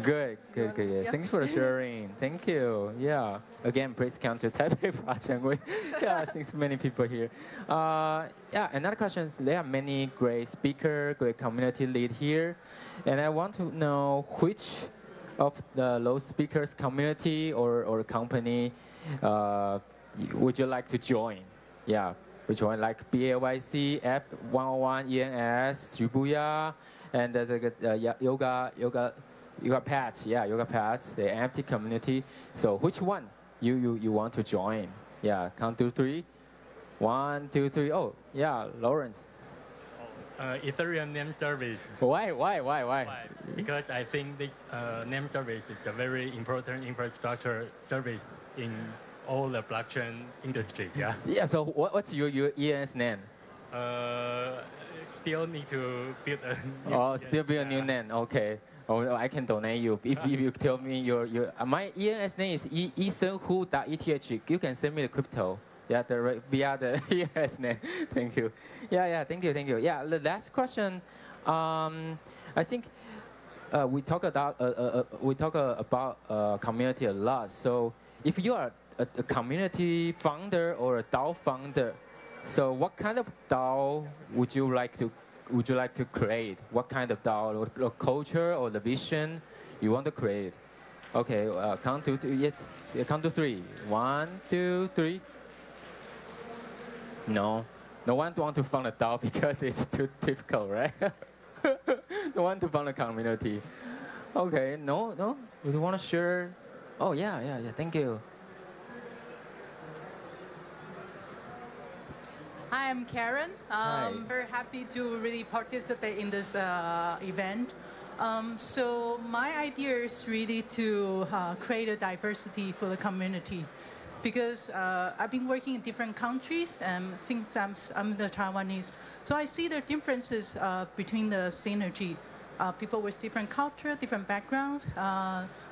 Good. Yeah. Thanks for sharing. Thank you. Yeah. Again, please come to Taipei Blockchain Week. Yeah, thanks many people here. Yeah, another question is, there are many great speakers, great community lead here. And I want to know which of those speakers community or company would you like to join? Yeah, which one? Like BAYC, Ape 101, ENS, Shibuya, and there's YogaPetz, yeah, YogaPetz, the NFT community. So which one you want to join? Yeah, count to 3. 1, 2, 3. Oh, yeah, Lawrence. Ethereum Name Service. Why? Because I think this name service is a very important infrastructure service in all the blockchain industry. Yeah. Yeah. So what's your ENS name? Still need to build a new. Oh, still build a new name. Okay. Oh, I can donate you if you tell me your my ENS name is esenhu.eth. You can send me the crypto. Yeah, via the ENS name. Thank you. Yeah. Thank you. Yeah. The last question. I think we talk about community a lot. So if you are a community founder or a DAO founder, so what kind of DAO would you like to create? What kind of DAO, or culture, or the vision you want to create? Okay, count to 3. Yes, count to 3. 1, 2, 3. No one want to found a DAO because it's too difficult, right? No one to found a community. Okay, no. We want to share. Oh yeah. Thank you. Hi, I'm Karen. Hi. Very happy to really participate in this event. So my idea is really to create a diversity for the community, because I've been working in different countries, and since I'm the Taiwanese, so I see the differences between the synergy. People with different culture, different backgrounds,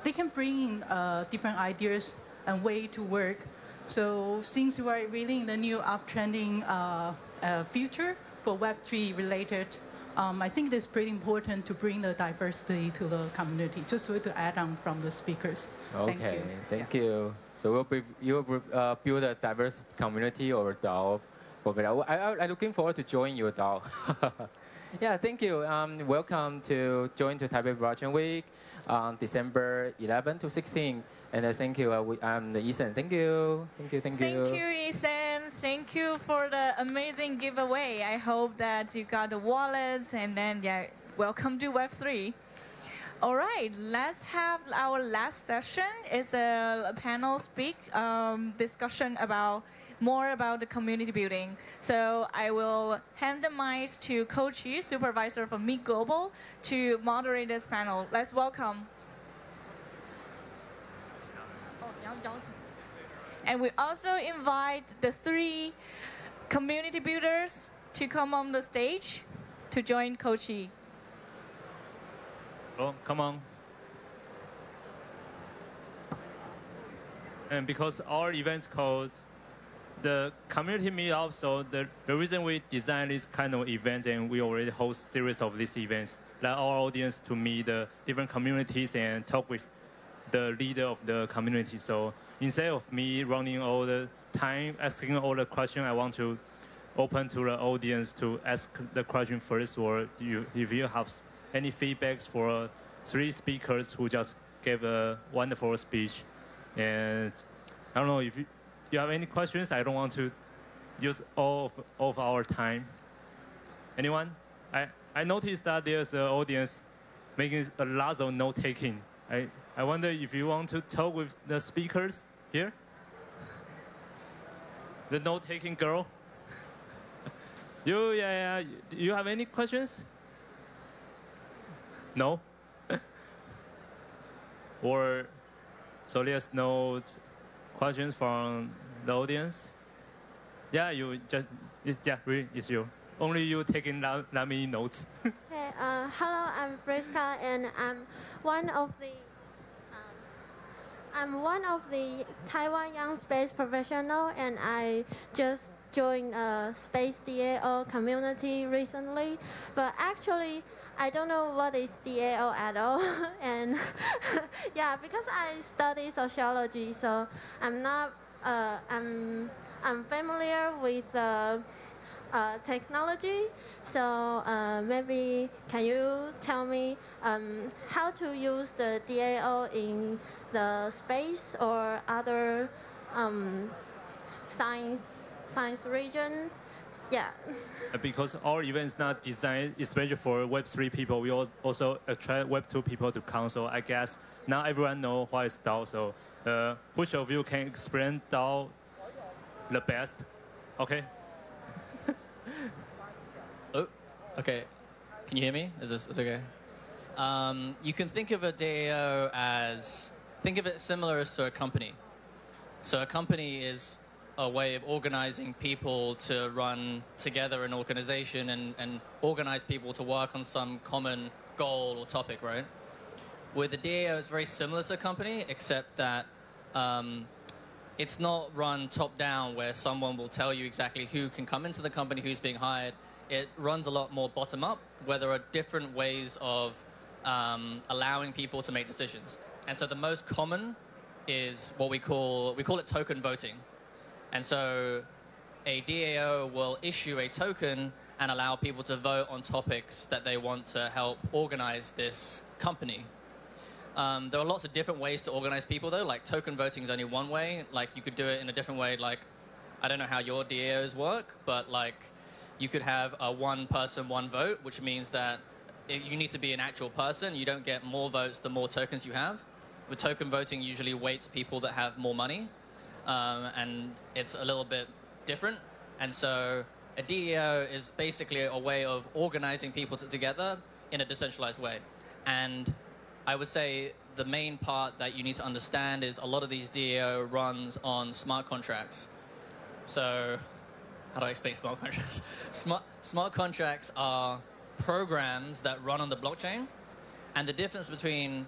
they can bring in different ideas and way to work. So since we are really in the new uptrending future for Web3 related I think it's pretty important to bring the diversity to the community, just to add on from the speakers. Okay, thank you. So you'll build a diverse community or DAO for BAYC. I'm looking forward to join your DAO. Yeah, thank you. Welcome to join to Taipei Blockchain Week on December 11 to 16. And thank you. I'm Ethan. Thank you. Thank you. Thank you, Ethan. Thank you for the amazing giveaway. I hope that you got the wallets and then welcome to Web3. All right, let's have our last session. It's a panel discussion about more about the community building. So I will hand the mic to Coach Yu, supervisor from Meet Global, to moderate this panel. Let's welcome. And we also invite the 3 community builders to come on the stage to join Coach Yu. Oh, come on. And because our event's called the community meetup, so the reason we designed this kind of event, and we already host series of these events, allow our audience to meet the different communities and talk with the leader of the community. So instead of me running all the time, asking all the questions, I want to open to the audience to ask the question first, or if you have any feedbacks for 3 speakers who just gave a wonderful speech. And I don't know if you have any questions. I don't want to use all of our time. Anyone? I noticed that there's an audience making a lot of note-taking. I wonder if you want to talk with the speakers here? The note-taking girl? You have any questions? No? Or, so let's note questions from the audience. Yeah, it's you. Only you taking that many notes. Hey, hello, I'm Friska, and I'm one of the Taiwan Young Space Professional, and I just joined a Space DAO community recently. But actually, I don't know what is DAO at all, and yeah, because I study sociology, so I'm not. I'm familiar with technology, so maybe can you tell me how to use the DAO in the space or other science region? Yeah. Because our event is not designed especially for Web3 people, we also attract Web2 people to come. So I guess now everyone knows what is DAO. So which of you can explain DAO the best? Okay. Oh, okay. Can you hear me? Is this okay? You can think of a DAO as, think of it similar to a company. So a company is a way of organizing people to run together an organization and organize people to work on some common goal or topic, right? With the DAO, it's very similar to a company, except that it's not run top-down where someone will tell you exactly who can come into the company, who's being hired. It runs a lot more bottom-up, where there are different ways of allowing people to make decisions. And so the most common is what we call it token voting. And so a DAO will issue a token and allow people to vote on topics that they want to help organize this company. There are lots of different ways to organize people, though. Like, token voting is only one way. Like, you could do it in a different way. Like, I don't know how your DAOs work, but, like, you could have a one person, one vote, which means that you need to be an actual person. You don't get more votes the more tokens you have. With token voting, usually weights people that have more money. And it's a little bit different. And so a DAO is basically a way of organizing people together in a decentralized way. And I would say the main part that you need to understand is a lot of these DAO runs on smart contracts. So how do I explain smart contracts? Smart contracts are programs that run on the blockchain. And the difference between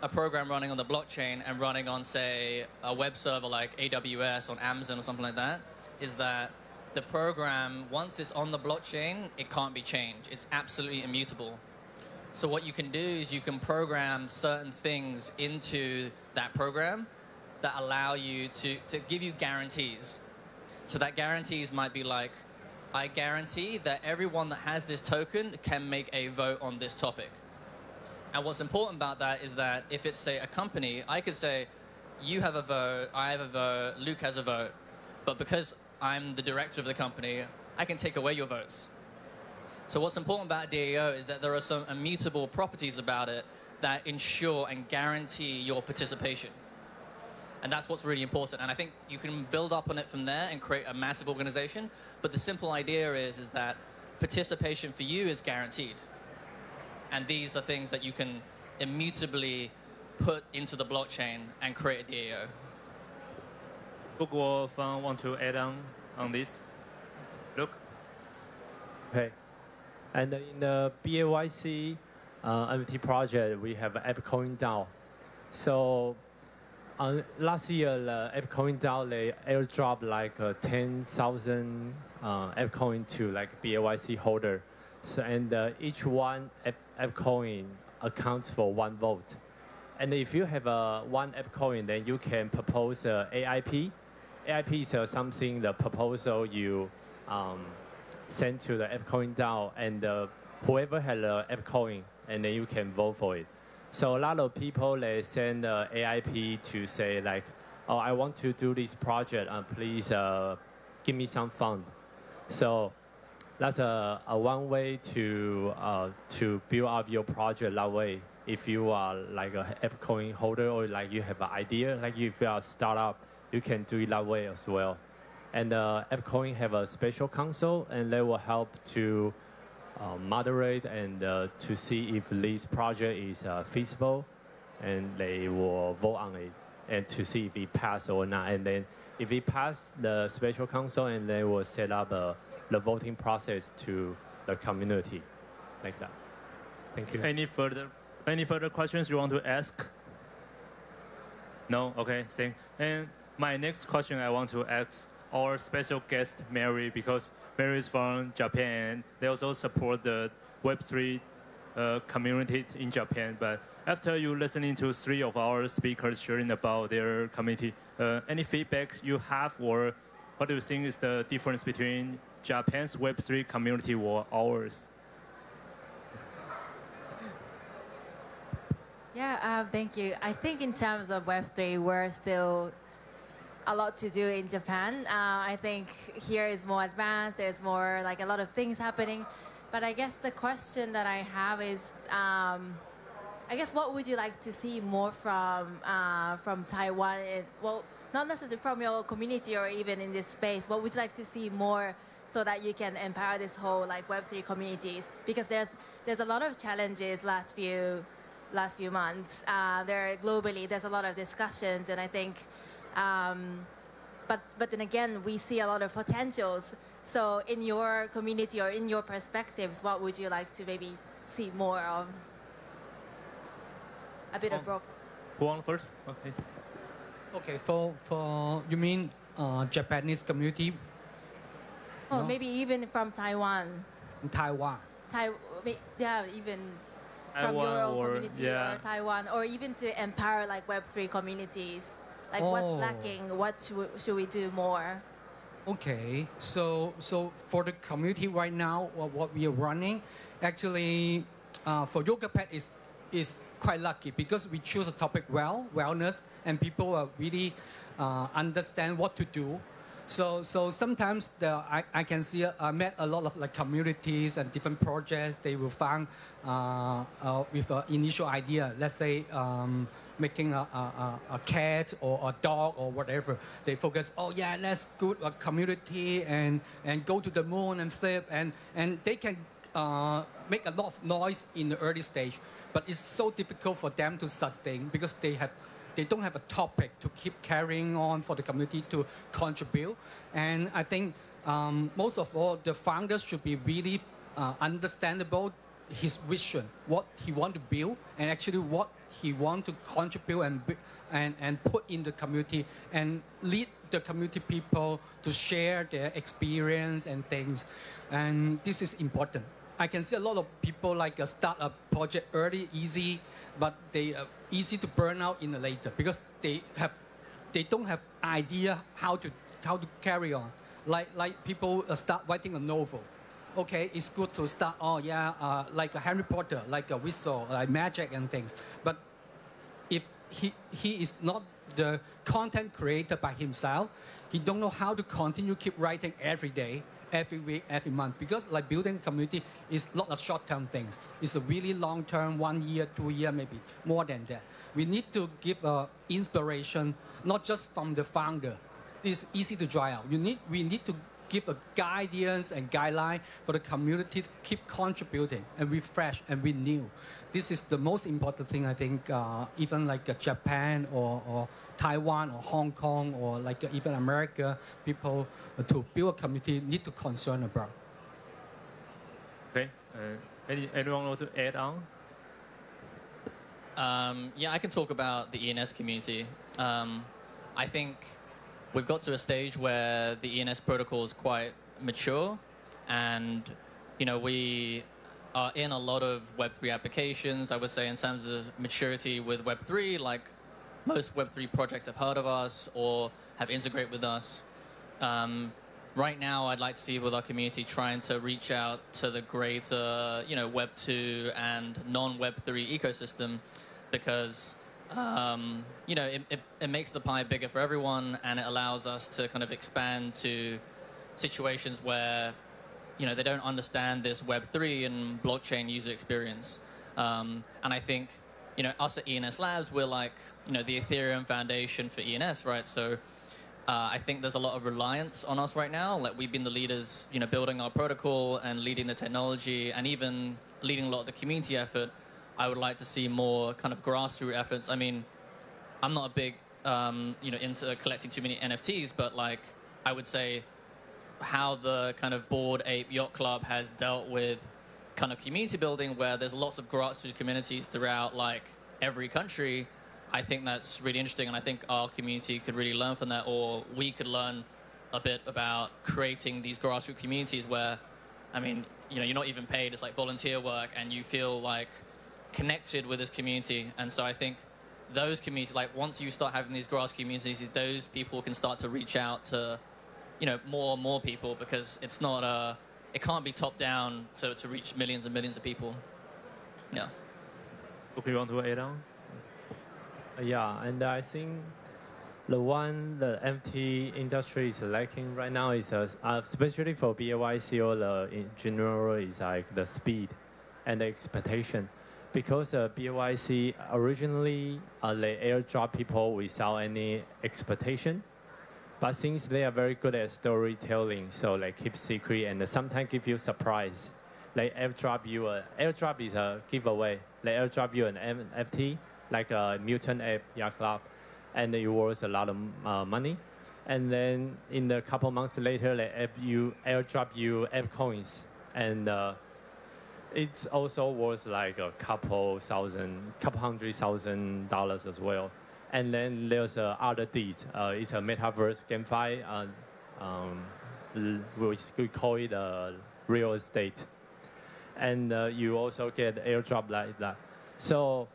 a program running on the blockchain and running on, say, a web server like AWS on Amazon or something like that is that the program, once it's on the blockchain, it can't be changed. It's absolutely immutable. So what you can do is you can program certain things into that program that allow you to give you guarantees. So that guarantees might be like, I guarantee that everyone that has this token can make a vote on this topic. And what's important about that is that if it's, say, a company, I could say, you have a vote, I have a vote, Luke has a vote. But because I'm the director of the company, I can take away your votes. So what's important about DAO is that there are some immutable properties about it that ensure and guarantee your participation. And that's what's really important. And I think you can build up on it from there and create a massive organization. But the simple idea is that participation for you is guaranteed. And these are things that you can immutably put into the blockchain and create a DAO. Luke or Fung want to add on this? Luke? Okay. And in the BAYC NFT project, we have ApeCoin DAO. So last year, the ApeCoin DAO, they airdropped like 10,000 ApeCoin to like BAYC holder. So, and each one ApeCoin accounts for 1 vote. And if you have one ApeCoin, then you can propose AIP. AIP is something, the proposal you send to the ApeCoin DAO, and whoever has an ApeCoin, and then you can vote for it. So a lot of people, they send AIP to say like, oh, I want to do this project, please give me some fund. So that's a one way to build up your project that way. If you are like a ApeCoin holder or like you have an idea, like if you are a startup, you can do it that way as well. And ApeCoin have a special council, and they will help to moderate and to see if this project is feasible, and they will vote on it and to see if it passes or not. And then if it passes the special council, and they will set up the voting process to the community, like that. Thank you. Any further questions you want to ask? No? Okay, same. And my next question I want to ask our special guest, Mary, because Mary is from Japan. They also support the Web3 community in Japan. But after you listening to 3 of our speakers sharing about their community, any feedback you have, or what do you think is the difference between Japan's Web3 community or ours? Yeah, thank you. I think in terms of Web3, we're still a lot to do in Japan. I think here is more advanced. There's more, like, a lot of things happening. But I guess the question that I have is, I guess what would you like to see more from Taiwan? Well, not necessarily from your community or even in this space. What would you like to see more so that you can empower this whole like Web3 communities? Because there's a lot of challenges last few months. Globally, there's a lot of discussions, and I think. But then again, we see a lot of potentials. So in your community or in your perspectives, what would you like to maybe see more of? A bit of both. Who on first? Okay. Okay, for you mean Japanese community? Oh, No? maybe even from Taiwan. Taiwan. Yeah, even from your own community or Taiwan, or even to empower like Web3 communities. Like what's lacking? What should we do more? Okay, so for the community right now, what we are running, actually, for YogaPetz is quite lucky because we choose a topic wellness, and people really understand what to do. So sometimes I can see I met a lot of like communities and different projects. They will find with an initial idea, let's say. Making a cat or a dog or whatever. They focus, oh yeah, let's go a community and go to the moon and flip, and they can make a lot of noise in the early stage, but it's so difficult for them to sustain because they don't have a topic to keep carrying on for the community to contribute. And I think most of all, the founders should be really understandable his vision, what he want to build, and actually what he want to contribute and put in the community and lead the community people to share their experience and things. And this is important. I can see a lot of people like start a project early, easy, but they are easy to burn out in the later because they don't have idea how to carry on. Like people start writing a novel. Okay, it's good to start. Oh yeah, like a Harry Potter, like a whistle, like magic and things. But if he is not the content creator by himself, he don't know how to continue keep writing every day, every week, every month. Because like building community is not a short-term thing. It's a really long-term, 1 year, 2 year, maybe more than that. We need to give inspiration, not just from the founder. It's easy to dry out. We need to give a guidance and guideline for the community to keep contributing and refresh and renew. This is the most important thing, I think, even like Japan or Taiwan or Hong Kong or like even America, people to build a community need to concern about. Okay, anyone want to add on? Yeah, I can talk about the ENS community. I think we've got to a stage where the ENS protocol is quite mature, and we are in a lot of Web3 applications. I would say in terms of maturity with Web3, like most Web3 projects have heard of us or have integrated with us. Right now, I'd like to see with our community trying to reach out to the greater, Web2 and non-Web3 ecosystem, because it makes the pie bigger for everyone, and it allows us to kind of expand to situations where they don't understand this Web3 and blockchain user experience. And I think us at ENS Labs, we're like the Ethereum Foundation for ENS, right? So I think there's a lot of reliance on us right now. Like we've been the leaders, building our protocol and leading the technology, and even leading a lot of the community effort. I would like to see more kind of grassroots efforts. I mean, I'm not a big, into collecting too many NFTs, but like, I would say how the kind of Bored Ape Yacht Club has dealt with kind of community building, where there's lots of grassroots communities throughout like every country. I think that's really interesting, and I think our community could really learn from that, or we could learn a bit about creating these grassroots communities where, I mean, you're not even paid, it's like volunteer work, and you feel like connected with this community. And so I think those communities, like once you start having these grass communities, those people can start to reach out to, more and more people, because it's not it can't be top down to reach millions and millions of people. Yeah. Okay, you want to add on? Yeah, and I think the NFT industry is lacking right now is, especially for BAYC or in general, is like the speed and the expectation. Because BAYC originally they airdrop people without any expectation, but since they are very good at storytelling, so they keep secret and sometimes give you surprise. They airdrop is a giveaway. They airdrop you an NFT, like a Mutant Ape Yacht Club, and it worth a lot of money. And then in a couple months later, they airdrop you Ape coins, and it's also worth like a couple $100,000 as well. And then there's other deeds. It's a metaverse GameFi. We call it real estate. And you also get airdrop like that. So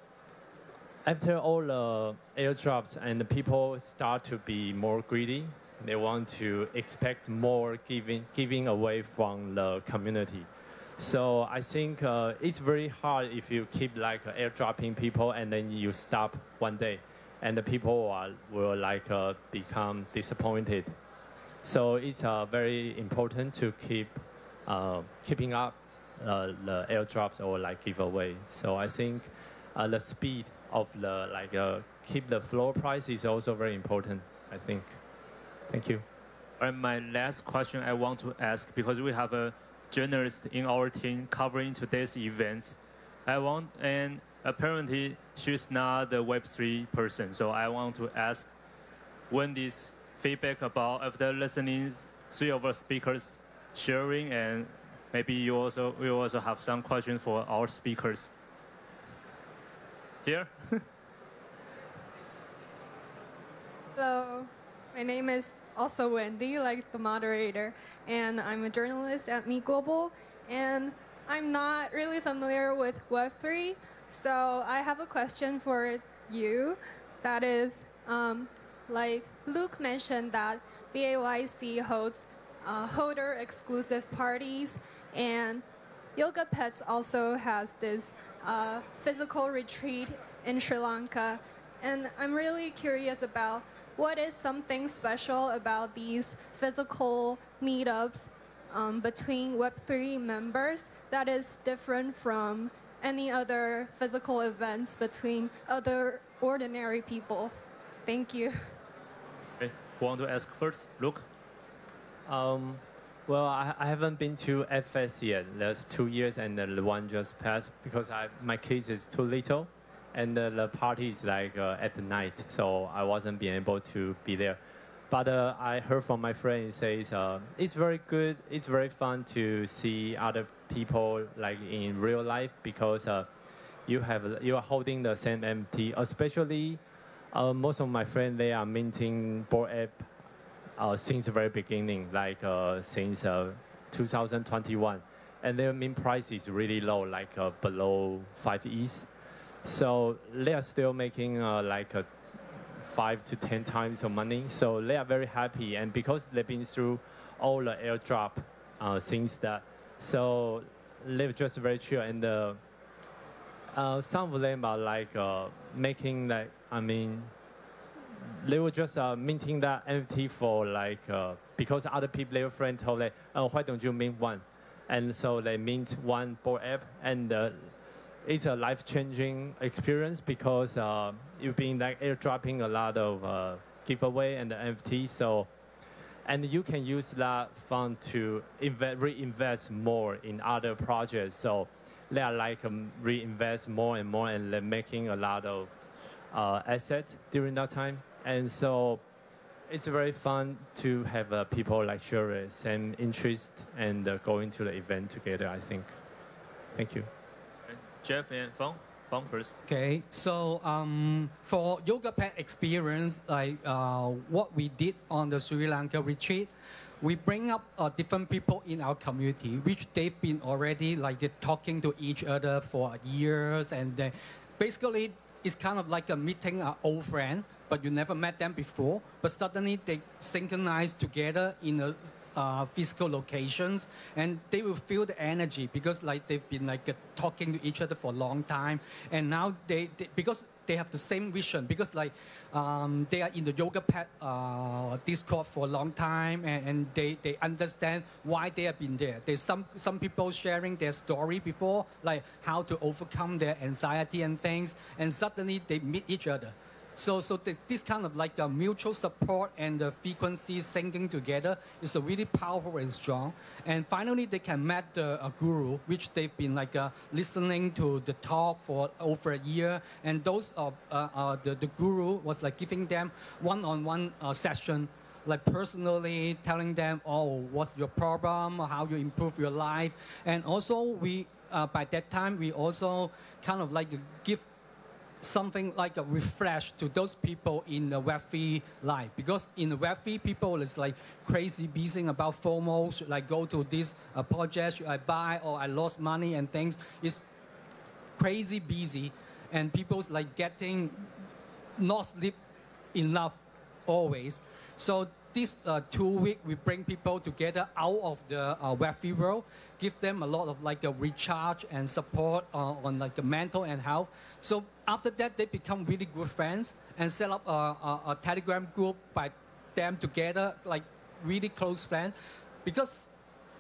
after all the airdrops, and the people start to be more greedy, they want to expect more giving away from the community. So I think it's very hard if you keep like airdropping people and then you stop one day, and the people will like become disappointed. So it's very important to keep keeping up the airdrops or like giveaway. So I think the speed of the keep the floor price is also very important, I think. Thank you. And my last question I want to ask, because we have a journalist in our team covering today's event. And apparently she's not the Web3 person, so I want to ask Wendy's feedback about, after listening three of our speakers sharing, and maybe we also have some questions for our speakers. Here? Hello, my name is also Wendy, like the moderator, and I'm a journalist at Me Global, and I'm not really familiar with Web3, so I have a question for you. That is, like Luke mentioned that BAYC hosts holder-exclusive parties, and YogaPetz also has this physical retreat in Sri Lanka. And I'm really curious about what is something special about these physical meetups between Web3 members that is different from any other physical events between other ordinary people. Thank you. Okay. Who want to ask first? Luke? Well, I haven't been to FS yet. There's 2 years and the one just passed because my kids is too little. And the party is like at the night, so I wasn't being able to be there. But I heard from my friend, he says it's very good, it's very fun to see other people like in real life because you are holding the same NFT. Especially most of my friends, they are minting Bored since the very beginning, like since 2021, and their mint price is really low, like below 5 ETH. So they are still making like 5 to 10 times of money. So they are very happy, and because they've been through all the airdrop since that, so they're just very chill. And some of them are like making like, I mean, they were just minting that NFT for like because other people, their friends told them, oh, why don't you mint one? And so they mint one Bored, and it's a life-changing experience because you've been like airdropping a lot of giveaway and the NFT. So, and you can use that fund to reinvest more in other projects. So they are like reinvest more and more, and they're making a lot of assets during that time. And so it's very fun to have people like share the same interest and going to the event together, I think. Thank you. Jeff and Fung. Fung first. Okay, so for YogaPetz experience, like what we did on the Sri Lanka retreat, we bring up different people in our community, which they've been already like talking to each other for years, and basically it's kind of like a meeting an old friend, but you never met them before, but suddenly they synchronize together in physical locations, and they will feel the energy because like they've been like talking to each other for a long time, and now they because they have the same vision, because like they are in the YogaPetz Discord for a long time, and they understand why they have been there. There's some people sharing their story before, like how to overcome their anxiety and things, and suddenly they meet each other. So this kind of like a mutual support and the frequency syncing together is a really powerful and strong. And finally, they can meet a guru, which they've been like listening to the talk for over a year. And those the guru was like giving them one-on-one session, like personally telling them, oh, what's your problem, how you improve your life. And also we by that time we also kind of like give something like a refresh to those people in the Web3 life, because in the Web3 people is like crazy busy about FOMO, should I go to this project, should I buy, or I lost money and things. It's crazy busy, and people's like getting not sleep enough always. So this 2 weeks we bring people together out of the Web3 world, give them a lot of like a recharge and support on like the mental and health. So after that, they become really good friends and set up a Telegram group by them together, like really close friends, because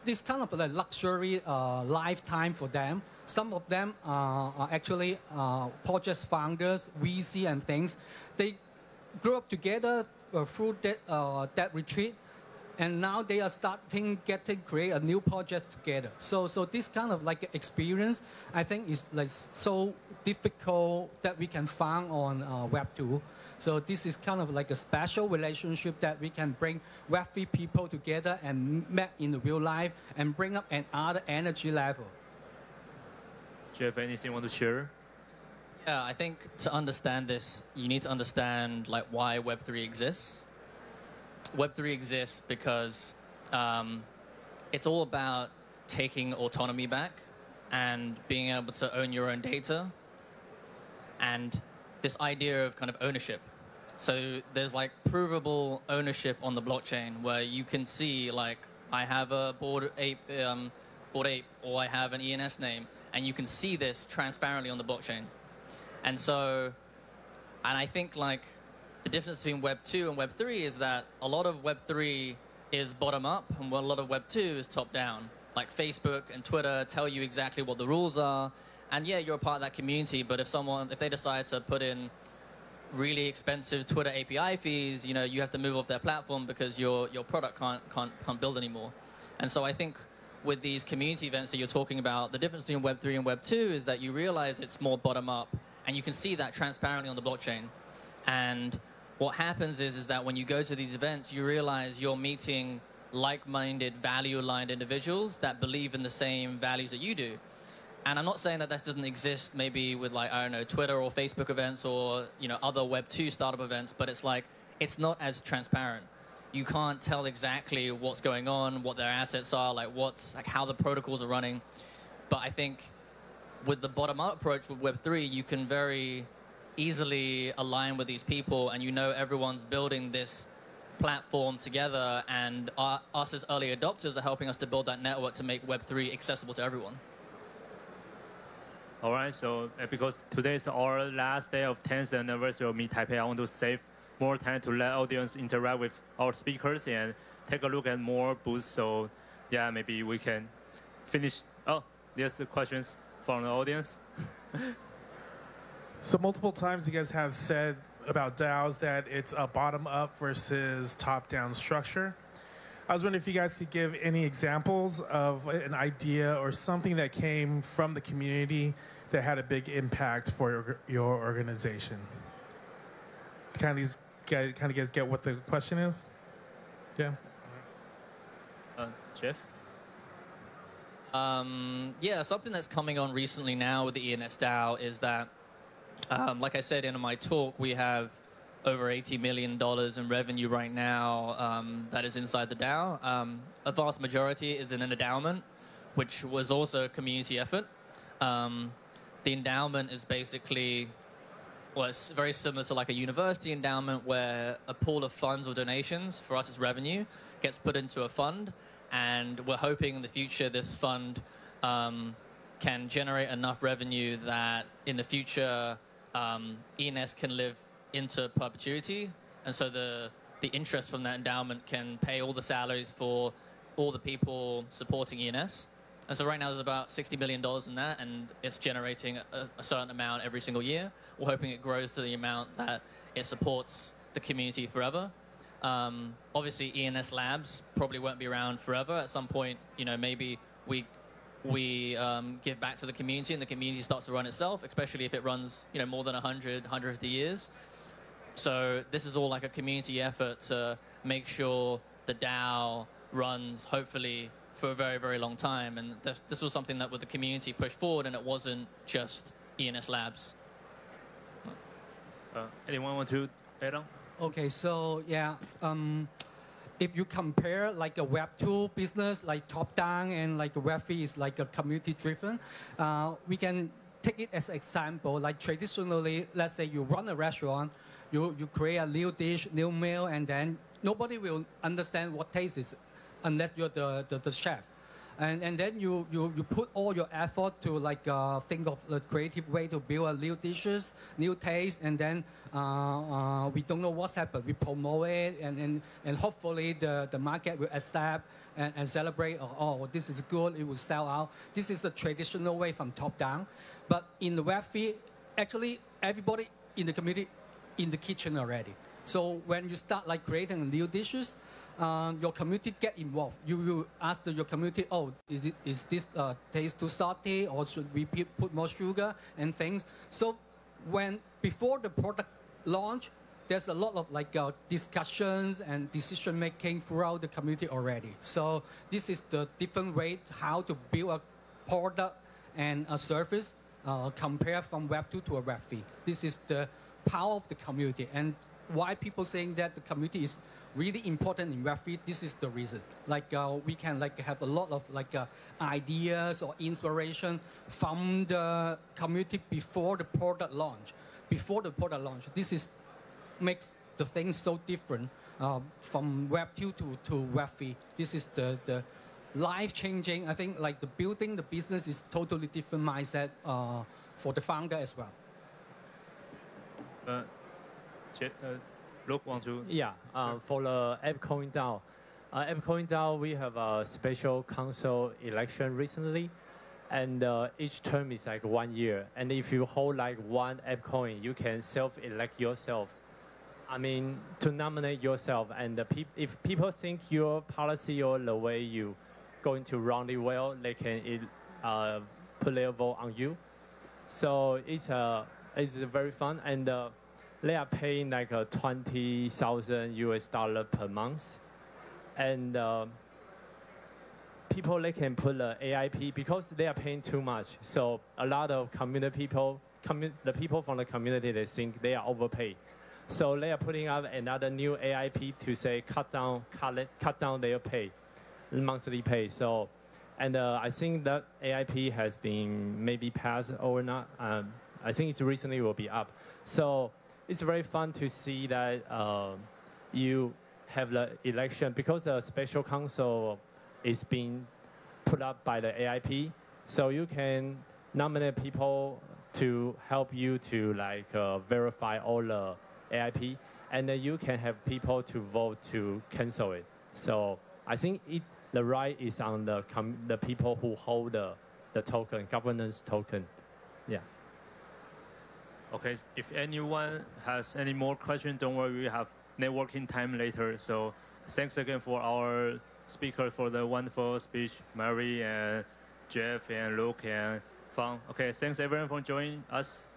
this kind of a luxury lifetime for them. Some of them are actually project founders, VC and things. They grew up together through that retreat, and now they are create a new project together. So this kind of like experience, I think, is like so difficult that we can find on Web2. So this is kind of like a special relationship that we can bring Web3 people together and met in the real life and bring up another energy level. Jeff, anything you want to share? Yeah, I think to understand this, you need to understand like why Web3 exists. Web3 exists because it's all about taking autonomy back and being able to own your own data and this idea of kind of ownership. So there's like provable ownership on the blockchain where you can see like I have a Bored Ape or I have an ENS name, and you can see this transparently on the blockchain. And I think like the difference between Web 2 and Web 3 is that a lot of Web 3 is bottom up and a lot of Web 2 is top down. Like Facebook and Twitter tell you exactly what the rules are, and yeah, you're a part of that community, but if they decide to put in really expensive Twitter API fees, you know, you have to move off their platform because your product can't build anymore. And so I think with these community events that you're talking about, the difference between Web 3 and Web 2 is that you realize it's more bottom up, and you can see that transparently on the blockchain. And what happens is that when you go to these events, you realize you're meeting like-minded, value-aligned individuals that believe in the same values that you do. And I'm not saying that doesn't exist maybe with like, I don't know, Twitter or Facebook events or, you know, other Web 2 startup events, but it's like, it's not as transparent. You can't tell exactly what's going on, what their assets are, like how the protocols are running. But I think with the bottom-up approach with Web 3, you can very easily align with these people, and you know everyone's building this platform together, and us as early adopters are helping us to build that network to make Web 3 accessible to everyone. All right, so because today is our last day of 10th anniversary of Meet Taipei, I want to save more time to let audience interact with our speakers and take a look at more booths. So yeah, maybe we can finish. Oh, there's the questions from the audience. So multiple times you guys have said about DAOs that it's a bottom-up versus top-down structure. I was wondering if you guys could give any examples of an idea or something that came from the community that had a big impact for your organization. Kind of guys get what the question is? Yeah. Jeff? Yeah, something that's coming on recently now with the ENS DAO is that, like I said in my talk, we have over $80 million in revenue right now that is inside the DAO. A vast majority is in an endowment, which was also a community effort. The endowment is basically, well, it's very similar to like a university endowment where a pool of funds or donations, for us it's revenue, gets put into a fund, and we're hoping in the future this fund can generate enough revenue that in the future ENS can live into perpetuity, and so the interest from that endowment can pay all the salaries for all the people supporting ENS. And so right now there's about $60 million in that, and it's generating a certain amount every single year. We're hoping it grows to the amount that it supports the community forever. Obviously ENS Labs probably won't be around forever. At some point, you know, maybe we give back to the community and the community starts to run itself, especially if it runs, you know, more than 150 years. So this is all like a community effort to make sure the DAO runs, hopefully, for a very, very long time. And this was something that with the community pushed forward, and it wasn't just ENS Labs. Anyone want to add on? Okay, so yeah, if you compare like a Web 2 business, like top-down, and like a Web 3 is like a community-driven, we can take it as an example. Like traditionally, let's say you run a restaurant, you create a new dish, new meal, and then nobody will understand what taste is unless you're the chef. And then you put all your effort to like think of the creative way to build a new dishes, new taste, and then we don't know what's happened. We promote it, and hopefully the market will accept and celebrate. Oh, this is good. It will sell out. This is the traditional way from top down. But in the Web3, actually everybody in the community in the kitchen already. So when you start like creating new dishes, your community get involved. You will ask your community, oh, is this taste too salty, or should we put more sugar and things? So before the product launch, there's a lot of like discussions and decision making throughout the community already. So this is the different way how to build a product and a service compared from Web 2 to a Web 3. This is the power of the community. And why people saying that the community is really important in Web3. This is the reason. Like we can like have a lot of like ideas or inspiration from the community before the product launch. Before the product launch, this is makes the thing so different from Web 2 to Web 3. This is the life-changing. I think like the building the business is totally different mindset for the founder as well. Luke, want to? Yeah, for the ApeCoin DAO. ApeCoin DAO, we have a special council election recently, and each term is like 1 year. And if you hold like one ApeCoin, you can self-elect yourself. I mean, to nominate yourself. And if people think your policy or the way you going to run it well, they can put their vote on you. So it's very fun, and they are paying like $20,000 per month, and people they can put the AIP because they are paying too much. So a lot of community people, the people from the community, they think they are overpaid. So they are putting up another new AIP to say cut down their pay, monthly pay. So, and I think that AIP has been maybe passed or not. I think it's recently will be up. So it's very fun to see that you have the election because the special council is being put up by the AIP. So you can nominate people to help you to like verify all the AIP, and then you can have people to vote to cancel it. So I think the right is on the people who hold the token, governance token. Yeah. Okay, if anyone has any more questions, don't worry, we have networking time later. So thanks again for our speakers for the wonderful speech, Mary and Jeff and Luke and Fung. Okay, thanks everyone for joining us.